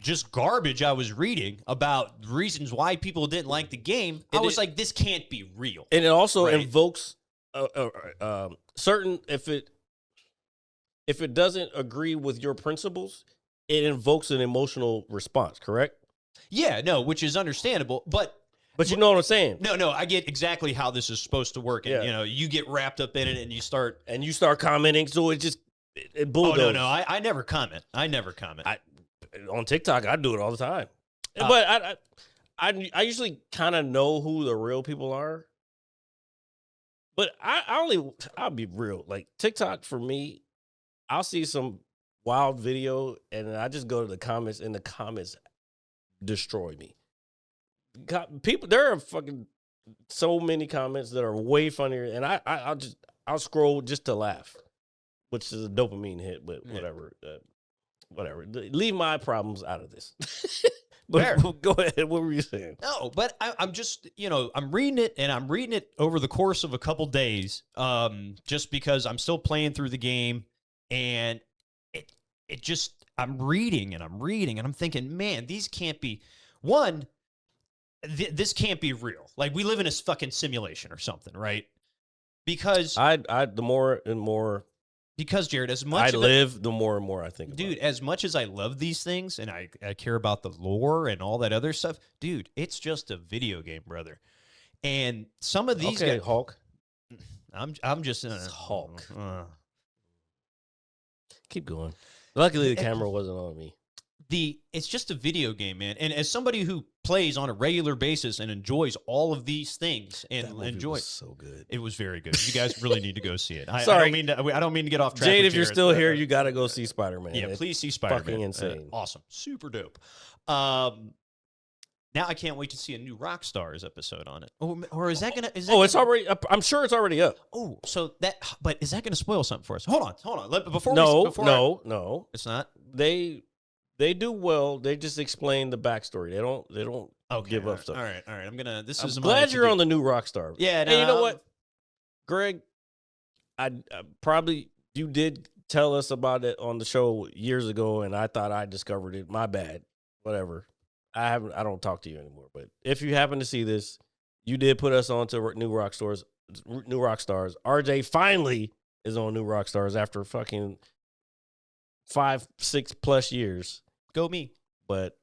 just garbage I was reading about reasons why people didn't like the game, I was like, this can't be real. And it also invokes certain, if it doesn't agree with your principles, it invokes an emotional response, correct? Yeah, no, which is understandable, but you know what I'm saying? No, I get exactly how this is supposed to work. And, you get wrapped up in it and you start commenting, so it bulldozes. Oh, no, I never comment. On TikTok, I do it all the time. But I usually kind of know who the real people are. But I'll be real. Like, TikTok, for me, I'll see some wild video, and I just go to the comments, and the comments destroy me. People, there are fucking so many comments that are way funnier, and I'll scroll just to laugh, which is a dopamine hit, but whatever. Whatever. Leave my problems out of this. But go ahead. What were you saying? No, but I'm just, I'm reading it, and I'm reading it over the course of a couple days, just because I'm still playing through the game, and it just, I'm reading, and I'm thinking, man, these can't be, this can't be real. Like, we live in a fucking simulation or something, right? Because the more and more because Jared, as much I live, the more and more I think about it. As much as I love these things and I care about the lore and all that other stuff, dude, it's just a video game, brother. And some of these guys, Hulk. I'm just in a Hulk. Keep going. Luckily, the camera wasn't on me. It's just a video game, man. And as somebody who plays on a regular basis and enjoys all of these things and enjoys, so good. It was very good. You guys really need to go see it. Sorry. I don't mean to get off track. Jade, with if you're Jared, still here, you got to go see Spider-Man. Yeah, please see Spider-Man. Fucking insane. Awesome. Super dope. Now I can't wait to see a new Rockstars episode on it. Or is that gonna? It's already. I'm sure it's already up. Oh, so but is that gonna spoil something for us? Hold on. No, it's not. They do well. They just explain the backstory. They don't give up stuff. All right. I'm gonna. I'm glad you're on the new Rockstar. Yeah. Hey, you know what, Greg? I probably you did tell us about it on the show years ago, and I thought I discovered it. My bad. Whatever. I don't talk to you anymore. But if you happen to see this, you did put us on to new Rockstars. RJ finally is on new Rockstars after fucking 5-6+ years. Go me. But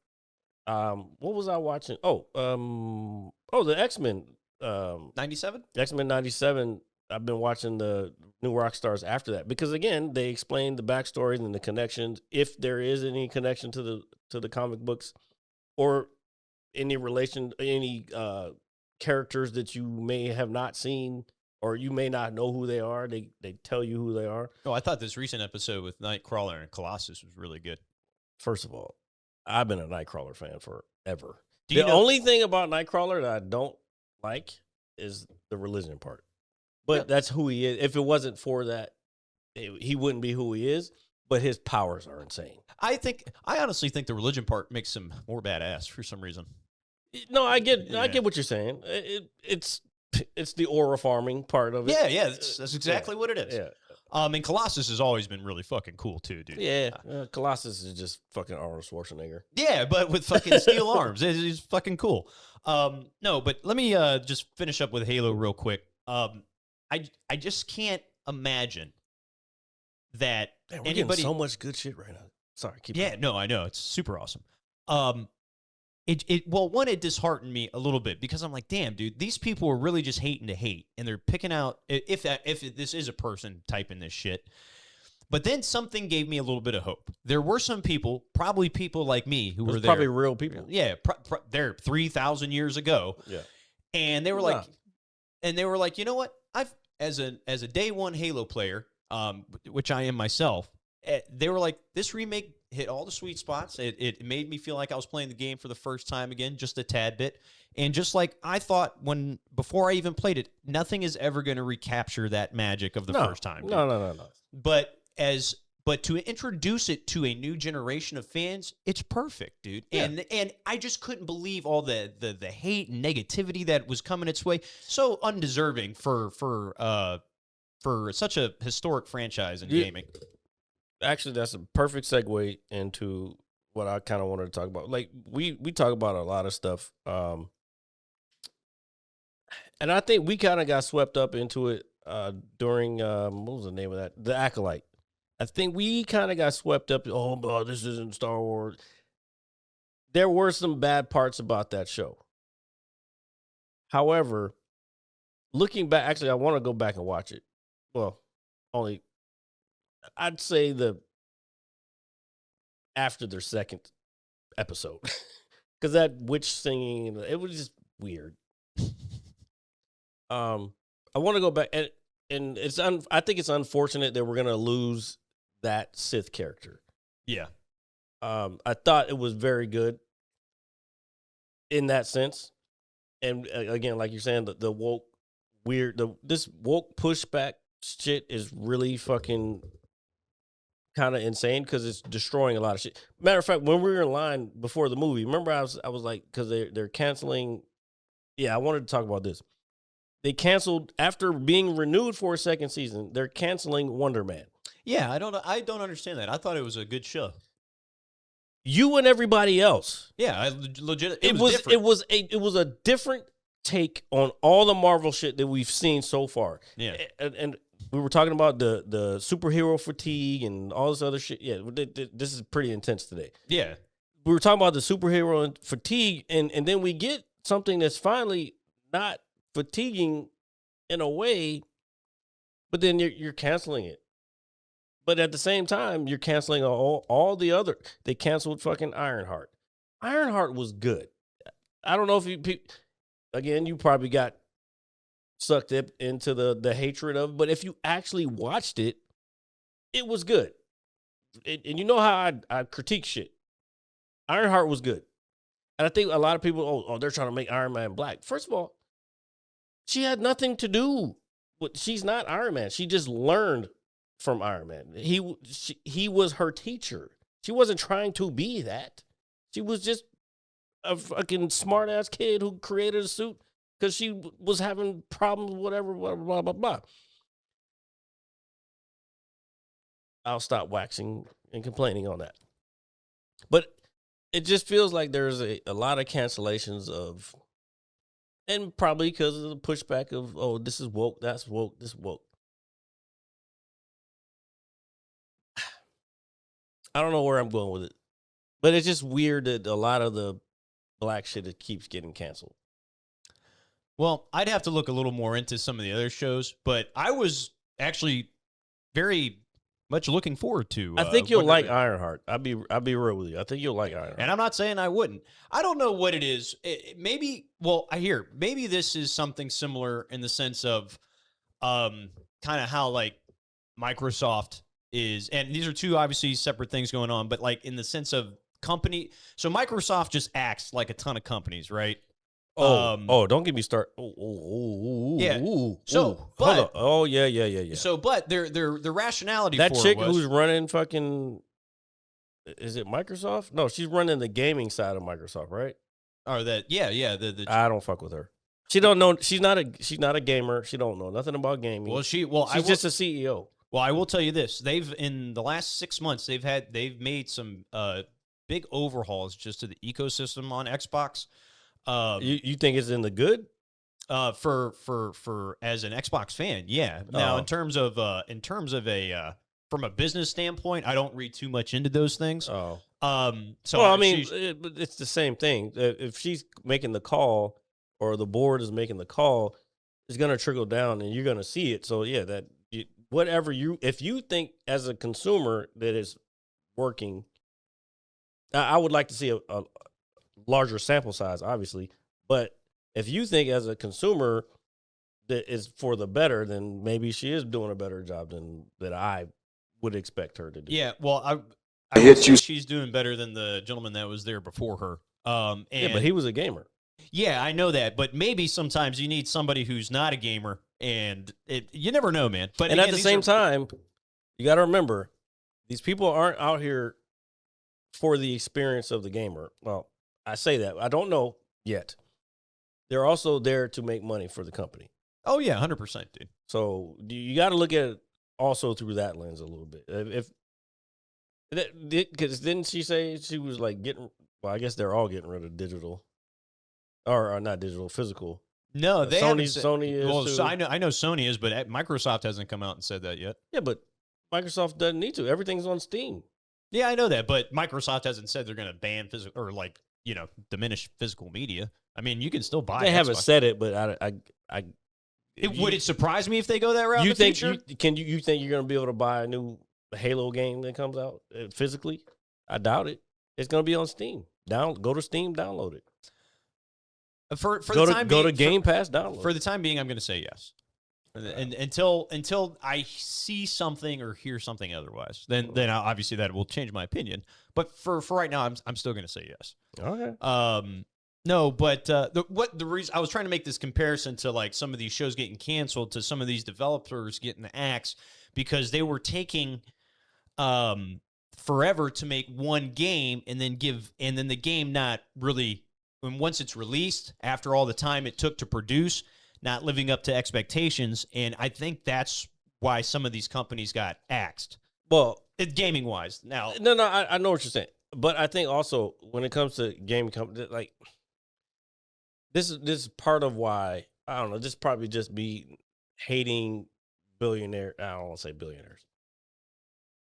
what was I watching? The X-Men 97? X-Men 97. I've been watching the new Rockstars after that because again, they explain the backstories and the connections, if there is any connection to the comic books or any characters that you may have not seen or you may not know who they are. They tell you who they are. Oh, I thought this recent episode with Nightcrawler and Colossus was really good. First of all, I've been a Nightcrawler fan forever. The only thing about Nightcrawler that I don't like is the religion part. But that's who he is. If it wasn't for that, he wouldn't be who he is. But his powers are insane. I honestly think the religion part makes him more badass for some reason. No, I get what you're saying. It's the aura farming part of it. Yeah, that's exactly what it is. Yeah. And Colossus has always been really fucking cool too, dude. Yeah, Colossus is just fucking Arnold Schwarzenegger. Yeah, but with fucking steel arms. It's fucking cool. No, but let me just finish up with Halo real quick. I just can't imagine that Man, we're getting so much good shit right now. Sorry, keep going. No, I know. It's super awesome. It disheartened me a little bit because I'm like, damn, dude, these people are really just hating to hate, and they're picking out if this is a person typing this shit. But then something gave me a little bit of hope. There were some people, probably people like me, who were there. Probably real people. Yeah, they're 3,000 years ago. Yeah, and they were like, you know what? I've as a day one Halo player, which I am myself. They were like, this remake hit all the sweet spots. It made me feel like I was playing the game for the first time again, just a tad bit. And just like I thought before I even played it, nothing is ever going to recapture that magic of the first time. Dude. No. But to introduce it to a new generation of fans, it's perfect, dude. Yeah. And I just couldn't believe all the hate and negativity that was coming its way. So undeserving for such a historic franchise in gaming. Actually, that's a perfect segue into what I kind of wanted to talk about. Like we talk about a lot of stuff, and I think we kind of got swept up into it during what was the name of that? The Acolyte. I think we kind of got swept up. Oh, this isn't Star Wars. There were some bad parts about that show. However, looking back, actually, I want to go back and watch it. Well, I'd say after their second episode, because that witch singing, it was just weird. I want to go back and I think it's unfortunate that we're gonna lose that Sith character. Yeah. I thought it was very good in that sense. And again, like you're saying, the woke weird, this woke pushback shit is really fucking kind of insane because it's destroying a lot of shit. Matter of fact, when we were in line before the movie, remember I was like, because they're canceling. Yeah, I wanted to talk about this. They canceled after being renewed for a second season. They're canceling Wonder Man. Yeah, I don't understand that. I thought it was a good show. You and everybody else. Yeah, legit. It was a different take on all the Marvel shit that we've seen so far. Yeah. And we were talking about the superhero fatigue and all this other shit. Yeah, this is pretty intense today. Yeah. We were talking about the superhero fatigue, and then we get something that's finally not fatiguing in a way, but then you're canceling it. But at the same time, you're canceling all the other. They canceled fucking Ironheart. Ironheart was good. I don't know if you, again, you probably got sucked up into the hatred of it, but if you actually watched it, it was good. And you know how I critique shit. Ironheart was good. And I think a lot of people, they're trying to make Iron Man black. First of all, she had nothing to do with, she's not Iron Man. She just learned from Iron Man. He was her teacher. She wasn't trying to be that. She was just a fucking smart ass kid who created a suit because she was having problems, whatever, blah, blah, blah, blah. I'll stop waxing and complaining on that. But it just feels like there's a lot of cancellations of, and probably because of the pushback of, this is woke, that's woke, this woke. I don't know where I'm going with it, but it's just weird that a lot of the black shit keeps getting canceled. Well, I'd have to look a little more into some of the other shows, but I was actually very much looking forward to. I think you'll like Man. Ironheart. I'll be real with you. I think you'll like Ironheart. And I'm not saying I wouldn't. I don't know what it is. Maybe this is something similar in the sense of kind of how like Microsoft is, and these are two obviously separate things going on, but like in the sense of company. So Microsoft just acts like a ton of companies, right? Don't get me started. Yeah. Hold on. Oh, yeah. So, but their rationality That for chick it was, who's running fucking, is it Microsoft? No, she's running the gaming side of Microsoft, right? or that, the I don't fuck with her. She don't know. She's not a gamer. She don't know nothing about gaming. She's just a CEO. Well, I will tell you this: they've in the last 6 months they've made some big overhauls just to the ecosystem on Xbox. You think it's in the good? For as an Xbox fan, yeah. Now in terms of a from a business standpoint, I don't read too much into those things. So well, I mean, it's the same thing. If she's making the call or the board is making the call, it's going to trickle down and you're going to see it. So yeah, if you think as a consumer that it's working, I would like to see a larger sample size, obviously. But if you think as a consumer that is for the better, then maybe she is doing a better job than that I would expect her to do. Yeah, well, I hit you. She's doing better than the gentleman that was there before her. Yeah, but he was a gamer. Yeah, I know that, but maybe sometimes you need somebody who's not a gamer, and you never know, man. But and again, at the same time, you got to remember, these people aren't out here for the experience of the gamer. Well, I say that. I don't know yet. They're also there to make money for the company. Oh, yeah, 100%, dude. So you got to look at it also through that lens a little bit. Because didn't she say she was like well, I guess they're all getting rid of digital. Or not digital, physical. No, they Sony is. Well, too. so I know Sony is, but Microsoft hasn't come out and said that yet. Yeah, but Microsoft doesn't need to. Everything's on Steam. Yeah, I know that, but Microsoft hasn't said they're going to ban physical or diminish physical media. I mean, you can still buy. They haven't said it, but would it surprise me if they go that route? You in the think future? you think you're going to be able to buy a new Halo game that comes out physically? I doubt it. It's going to be on Steam. Go to Steam, download it. For the time being, go to Game Pass, download. For the time being, I'm going to say yes. And until I see something or hear something otherwise, then obviously that will change my opinion. But for right now, I'm still going to say yes. Okay. No, but the reason I was trying to make this comparison to like some of these shows getting canceled to some of these developers getting the axe because they were taking forever to make one game and then the game not really, and once it's released after all the time it took to produce, not living up to expectations. And I think that's why some of these companies got axed. Well, Gaming wise. Now, no, I know what you're saying, but I think also when it comes to gaming companies, like this is part of why I don't know. This probably just be hating billionaire. I don't want to say billionaires.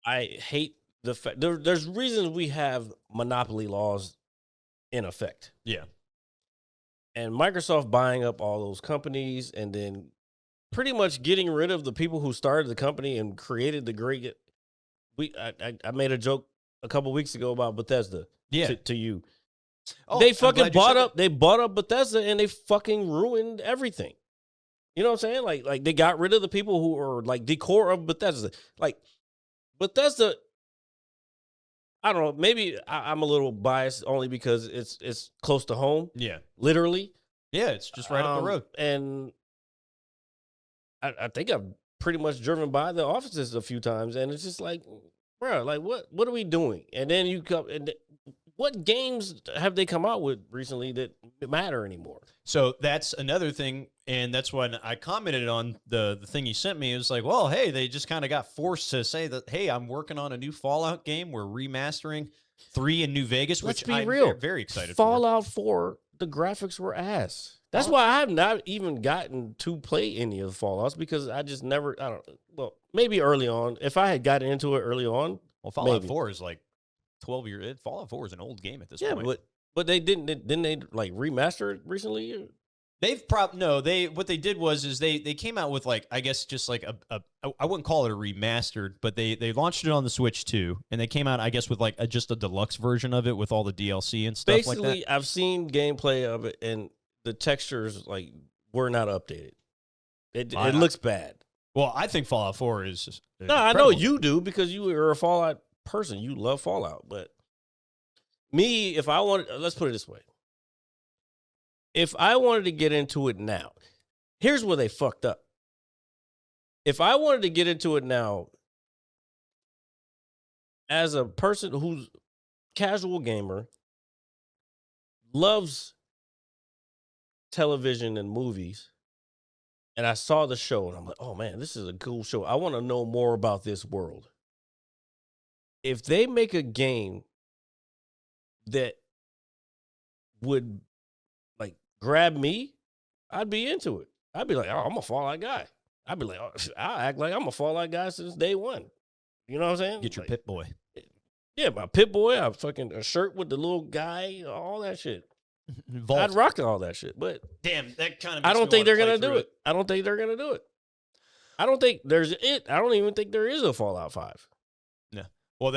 I hate the fact there's reasons we have monopoly laws in effect. yeah. And Microsoft buying up all those companies and then pretty much getting rid of the people who started the company and created the great. I made a joke a couple weeks ago about Bethesda. Yeah. To you, Oh, they I'm fucking glad you said bought that. up. They bought up Bethesda and they fucking ruined everything. You know what I'm saying? Like they got rid of the people who are like the core of Bethesda. Like Bethesda. I don't know. Maybe I'm a little biased only because it's close to home. Yeah. Literally. Yeah, it's just right up the road. And I think I've pretty much driven by the offices a few times, and it's just like, bro, like what are we doing? And then you come and what games have they come out with recently that matter anymore? So that's another thing, and that's when I commented on the thing you sent me. It was like, well, hey, they just kind of got forced to say that, hey, I'm working on a new Fallout game. We're remastering 3 in New Vegas, Let's which be I'm real. very excited for. Fallout 4, the graphics were ass. That's why I have not even gotten to play any of the Fallouts because I just never. I don't. Well, maybe early on, if I had gotten into it early on, Well, Fallout maybe. 4 is like 12 years. Fallout 4 is an old game at this Yeah, point. but they didn't they like remaster it recently? They've what they did was they came out with like, I guess just like I wouldn't call it a remastered, but they launched it on the Switch too, and they came out, I guess, with like just a deluxe version of it with all the DLC and stuff Basically, like that. I've seen gameplay of it, and the textures like were not updated. It looks bad. Well, I think Fallout 4 is just No, I know you do because you are a Fallout person. You love Fallout, but me, if I wanted, let's put it this way. If I wanted to get into it now, here's where they fucked up. If I wanted to get into it now, as a person who's casual gamer, loves television and movies, and I saw the show and I'm like, oh man, this is a cool show. I want to know more about this world. If they make a game that would like grab me, I'd be into it. I'd be like, oh, I'm a Fallout guy. I'd be like, oh, I act like I'm a Fallout guy since day one. You know what I'm saying? Get your like, Pit Boy. Yeah, my Pit Boy, I fucking a shirt with the little guy, all that shit. Vault. I'd rock all that shit, but Damn, that kind of. I don't think they're gonna do it. I don't think they're gonna do it. I don't think there's it. I don't even think there is a Fallout 5. No. Well,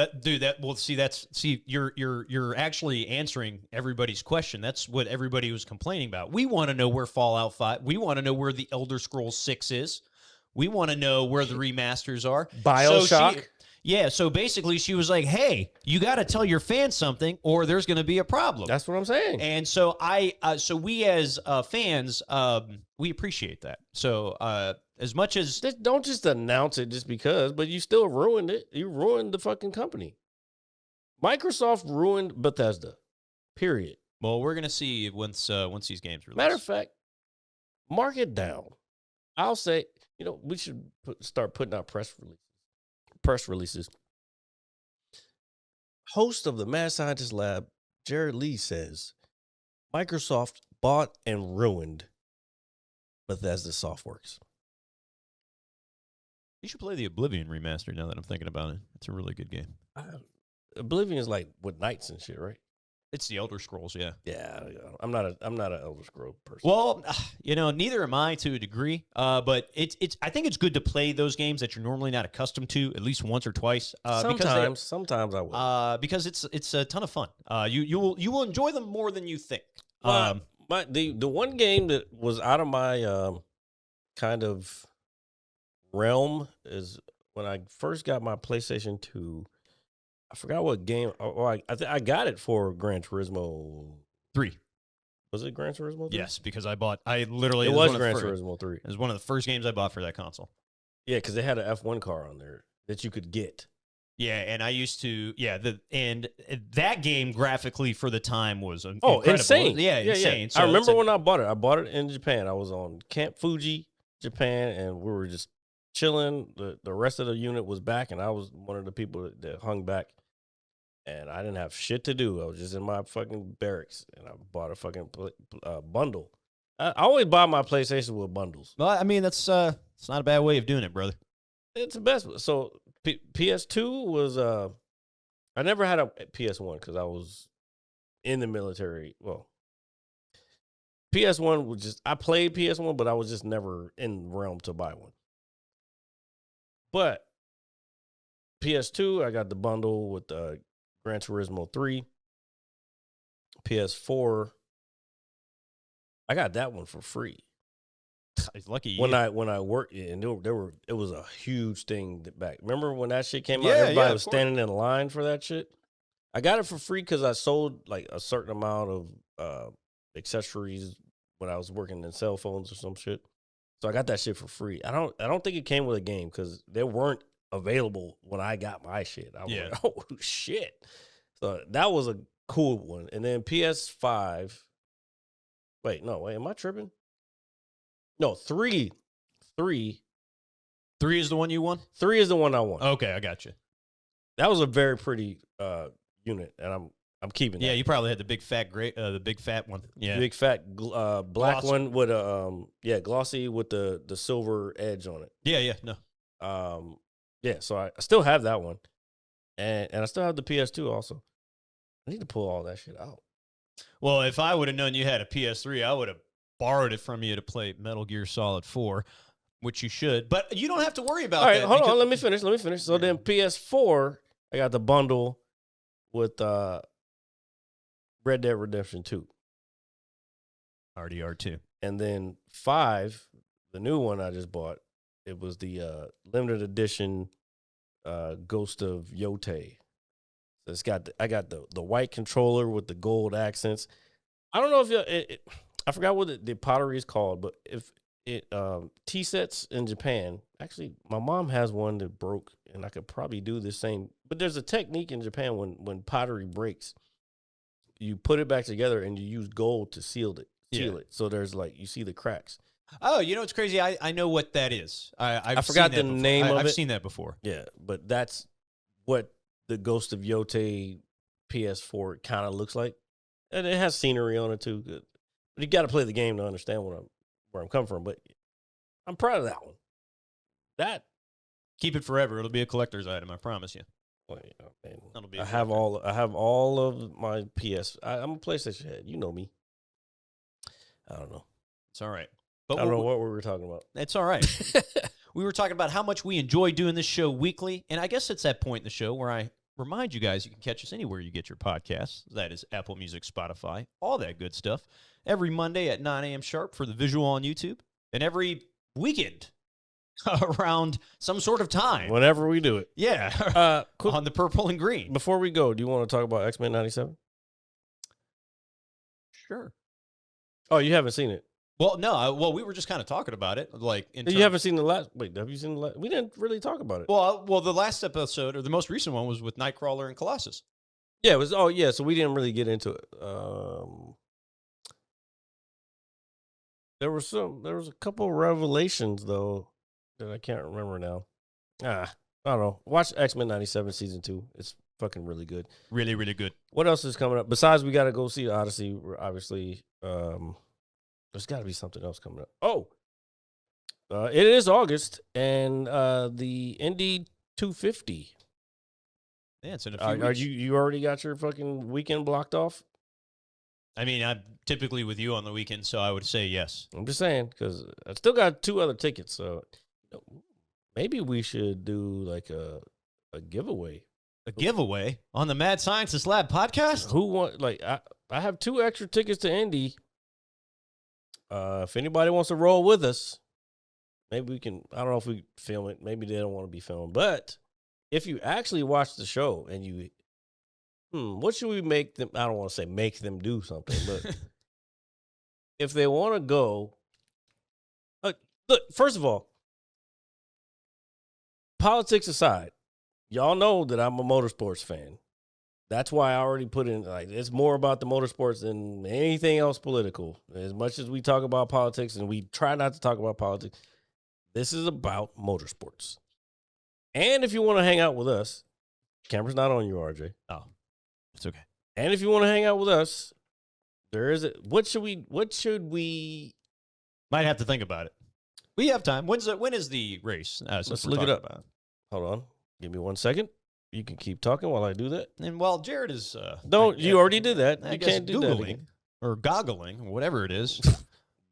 you're actually answering everybody's question. That's what everybody was complaining about. We want to know where Fallout 5. We want to know where the Elder Scrolls 6 is. We want to know where the remasters are. BioShock. So basically she was like, hey, you got to tell your fans something or there's going to be a problem. That's what I'm saying. And so we as fans, we appreciate that. So as much as Don't just announce it just because, but you still ruined it. You ruined the fucking company. Microsoft ruined Bethesda. Period. well, we're going to see once these games release. Matter of fact, mark it down. I'll say, we should start putting out press releases. Host of the Mad Scientist Lab, Jared Lee says, Microsoft bought and ruined Bethesda Softworks. You should play the Oblivion remaster now that I'm thinking about it. It's a really good game. Oblivion is like with knights and shit, right? It's the Elder Scrolls, yeah. Yeah, I'm not an Elder Scroll person. Well, neither am I to a degree. But it's I think it's good to play those games that you're normally not accustomed to at least once or twice. Sometimes I will. Because it's a ton of fun. You will enjoy them more than you think. The one game that was out of my kind of realm is when I first got my PlayStation 2. I forgot what game. I got it for Gran Turismo 3. Was it Gran Turismo 3? Yes, because I literally It was was one of the Gran first- Turismo 3. It was one of the first games I bought for that console. Yeah, because they had an F1 car on there that you could get. Yeah, and I used to and that game graphically for the time was Oh, incredible. insane. Yeah, insane. Yeah. So I remember it's when I bought it. I bought it in Japan. I was on Camp Fuji, Japan, and we were just chilling. The rest of the unit was back, and I was one of the people that hung back. And I didn't have shit to do. I was just in my fucking barracks, and I bought a fucking bundle. I always buy my PlayStation with bundles. Well, I mean it's not a bad way of doing it, brother. It's the best. So PS2 was I never had a PS1 because I was in the military. Well, PS1 was just I played PS1, but I was just never in the realm to buy one. But PS2, I got the bundle with Gran Turismo 3. PS4, I got that one for free. Lucky you. When I worked, and it was a huge thing back. Remember when that shit came out? Yeah, Everybody yeah, was of course. standing in line for that shit. I got it for free because I sold like a certain amount of accessories when I was working in cell phones or some shit. So I got that shit for free. I don't think it came with a game because they weren't available when I got my shit. I was like, oh shit. So that was a cool one. And then PS5. Wait, am I tripping? No, 3 is the one you won? 3 is the one I want. Okay, I got you. That was a very pretty unit, and I'm keeping Yeah, that. you probably had the big fat one. Yeah. Big fat black Glossy. one with a glossy with the silver edge on it. Yeah, no. So I still have that one, and I still have the PS2 also. I need to pull all that shit out. Well, if I would have known you had a PS3, I would have borrowed it from you to play Metal Gear Solid 4, which you should. But you don't have to worry about All right, that. hold on. Let me finish. So then PS4, I got the bundle with Red Dead Redemption 2. RDR2. And then 5, the new one I just bought, it was the limited edition Ghost of Yotei. So I got the white controller with the gold accents. I don't know if I forgot what the pottery is called, but if it tea sets in Japan, actually my mom has one that broke, and I could probably do the same. But there's a technique in Japan when pottery breaks, you put it back together and you use gold to seal it. So there's like you see the cracks. Oh, you know what's crazy? I know what that is. I forgot the name of it. I've seen that before. Yeah, but that's what the Ghost of Yotei PS4 kind of looks like. And it has scenery on it too. But you got to play the game to understand where I'm coming from. But I'm proud of that one. That Keep it forever. It'll be a collector's item. I promise you. well, man, That'll be. I have all of my PS. I'm a PlayStation head. You know me. I don't know. It's all right. I don't know what we were talking about. It's all right. We were talking about how much we enjoy doing this show weekly, and I guess it's that point in the show where I remind you guys you can catch us anywhere you get your podcasts. That is Apple Music, Spotify, all that good stuff. Every Monday at 9 a.m. sharp for the visual on YouTube, and every weekend around some sort of time. Whenever we do it. Yeah, Quick, on the purple and green. before we go, do you want to talk about X-Men 97? Sure. Oh, you haven't seen it. Well, no. We were just kind of talking about it, like in You haven't seen the last. Wait, have you seen the last? We didn't really talk about it. Well, the last episode or the most recent one was with Nightcrawler and Colossus. Yeah, it was. Oh, yeah. So we didn't really get into it. There was a couple revelations though that I can't remember now. I don't know. Watch X-Men 97 season 2. It's fucking really good. Really, really good. What else is coming up? Besides, we got to go see Odyssey. Obviously, there's got to be something else coming up. Oh, it is August, and the Indy 250. Yeah, it's in a few Are weeks. you already got your fucking weekend blocked off? I mean, I'm typically with you on the weekend, so I would say yes. I'm just saying because I still got 2 other tickets, so maybe we should do like a giveaway. A giveaway on the Mad Scientist Lab podcast? Who want like I have 2 extra tickets to Indy. If anybody wants to roll with us, maybe we can. I don't know if we film it. Maybe they don't want to be filmed. But if you actually watch the show and you, what should we make them? I don't want to say make them do something, but if they want to go, look. First of all, politics aside, y'all know that I'm a motorsports fan. That's why I already put in, like, it's more about the motorsports than anything else political. As much as we talk about politics, and we try not to talk about politics, this is about motorsports. And if you want to hang out with us, camera's not on you, RJ. Oh, it's okay. And if you want to hang out with us, there is what should we Might have to think about it. We have time. When is the race? Let's look it up. Hold on. Give me 1 second. You can keep talking while I do that. And while Jared is... you already did that. I You guess can't do that again. or goggling, or whatever it is.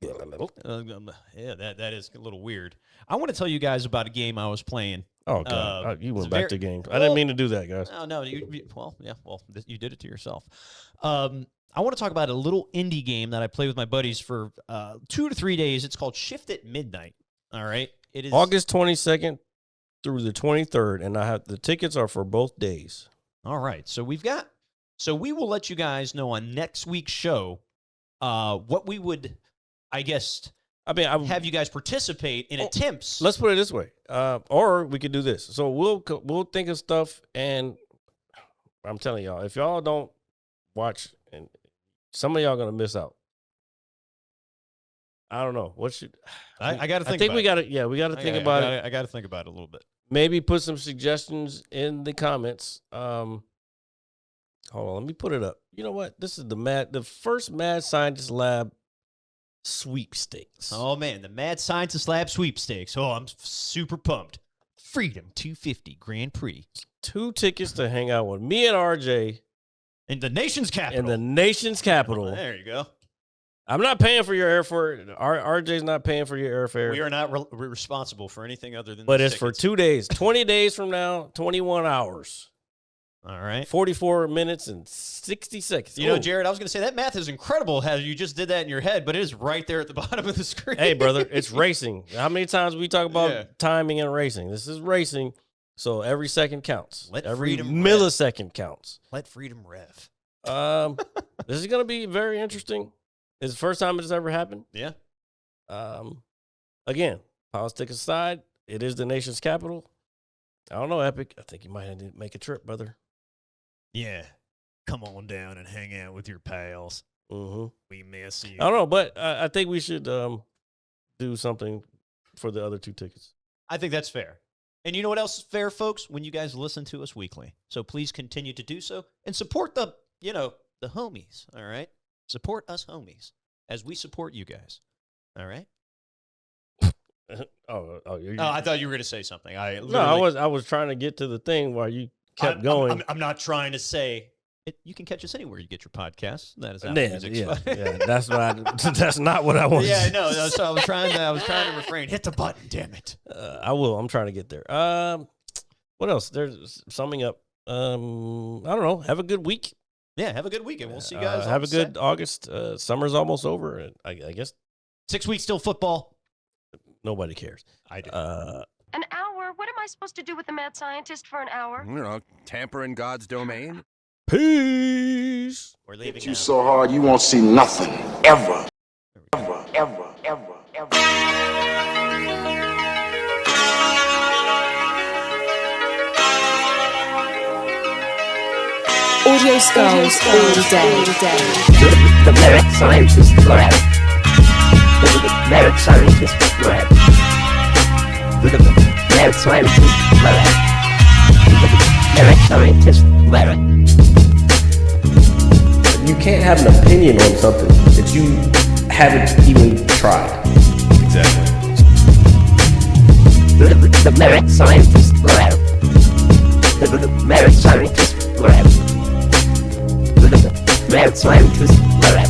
Yeah, that is a little weird. I want to tell you guys about a game I was playing. Oh, God. You went it's back to games. I didn't mean to do that, guys. No, you did it to yourself. I want to talk about a little indie game that I play with my buddies for 2 to 3 days. It's called Shift at Midnight. All right? It is August 22nd through the 23rd, and the tickets are for both days. All right. So we will let you guys know on next week's show what we would, I guess, have you guys participate in attempts. Let's put it this way. Or we could do this. So we'll think of stuff, and I'm telling y'all, if y'all don't watch, and some of y'all going to miss out. I don't know. I got to think I think about we it. got to, yeah, we got to think about it. I got to think about it a little bit. Maybe put some suggestions in the comments. Hold on, let me put it up. You know what? This is the first Mad Scientist Lab Sweepstakes. Oh, man, the Mad Scientist Lab Sweepstakes. Oh, I'm super pumped. Freedom 250 Grand Prix. 2 tickets to hang out with me and RJ. In the nation's capital. In the nation's capital. There you go. I'm not paying for your airfare. RJ's not paying for your airfare. We are not responsible for anything other than But these it's for tickets. 2 days. 20 days from now, 21 hours. All right. 44 minutes and 60 seconds. You know, Jared, I was going to say that math is incredible how you just did that in your head, but it is right there at the bottom of the screen. Hey, brother, it's racing. How many times we talk about timing and racing? This is racing, so every second counts. Every millisecond counts. Let freedom rev. This is going to be very interesting. It's the first time it's ever happened. Yeah. Again, politics aside, it is the nation's capital. I don't know, Epic. I think you might need to make a trip, brother. Yeah. Come on down and hang out with your pals. Mm-hmm. We miss you. I don't know, but I think we should do something for the other 2 tickets. I think that's fair. And you know what else is fair, folks? When you guys listen to us weekly. So please continue to do so and support the homies, all right? Support us homies as we support you guys. All right? I thought you were going to say something. I was trying to get to the thing while you kept going. I'm not trying to say it. You can catch us anywhere you get your podcasts. That is how that's not what I wanted. Yeah, no. So I was trying to refrain. Hit the button, damn it. I will. I'm trying to get there. What else? There's summing up. I don't know. Have a good week. Yeah, have a good weekend. We'll see you guys. Have a good August. Summer's almost over, and I guess 6 weeks till football. Nobody cares. I do. An hour? What am I supposed to do with the mad scientist for an hour? You know, tamper in God's domain. Peace. We're leaving Hit you now. so hard you won't see nothing. Ever. Ever. Ever. Ever. Ever. Audio skulls all day. The merit scientist lab. The merit scientist lab. The merit scientist lab. The merit scientist lab. You can't have an opinion on something that you haven't even tried. Exactly. The merit scientist lab. The merit scientist lab. The merit scientist lab.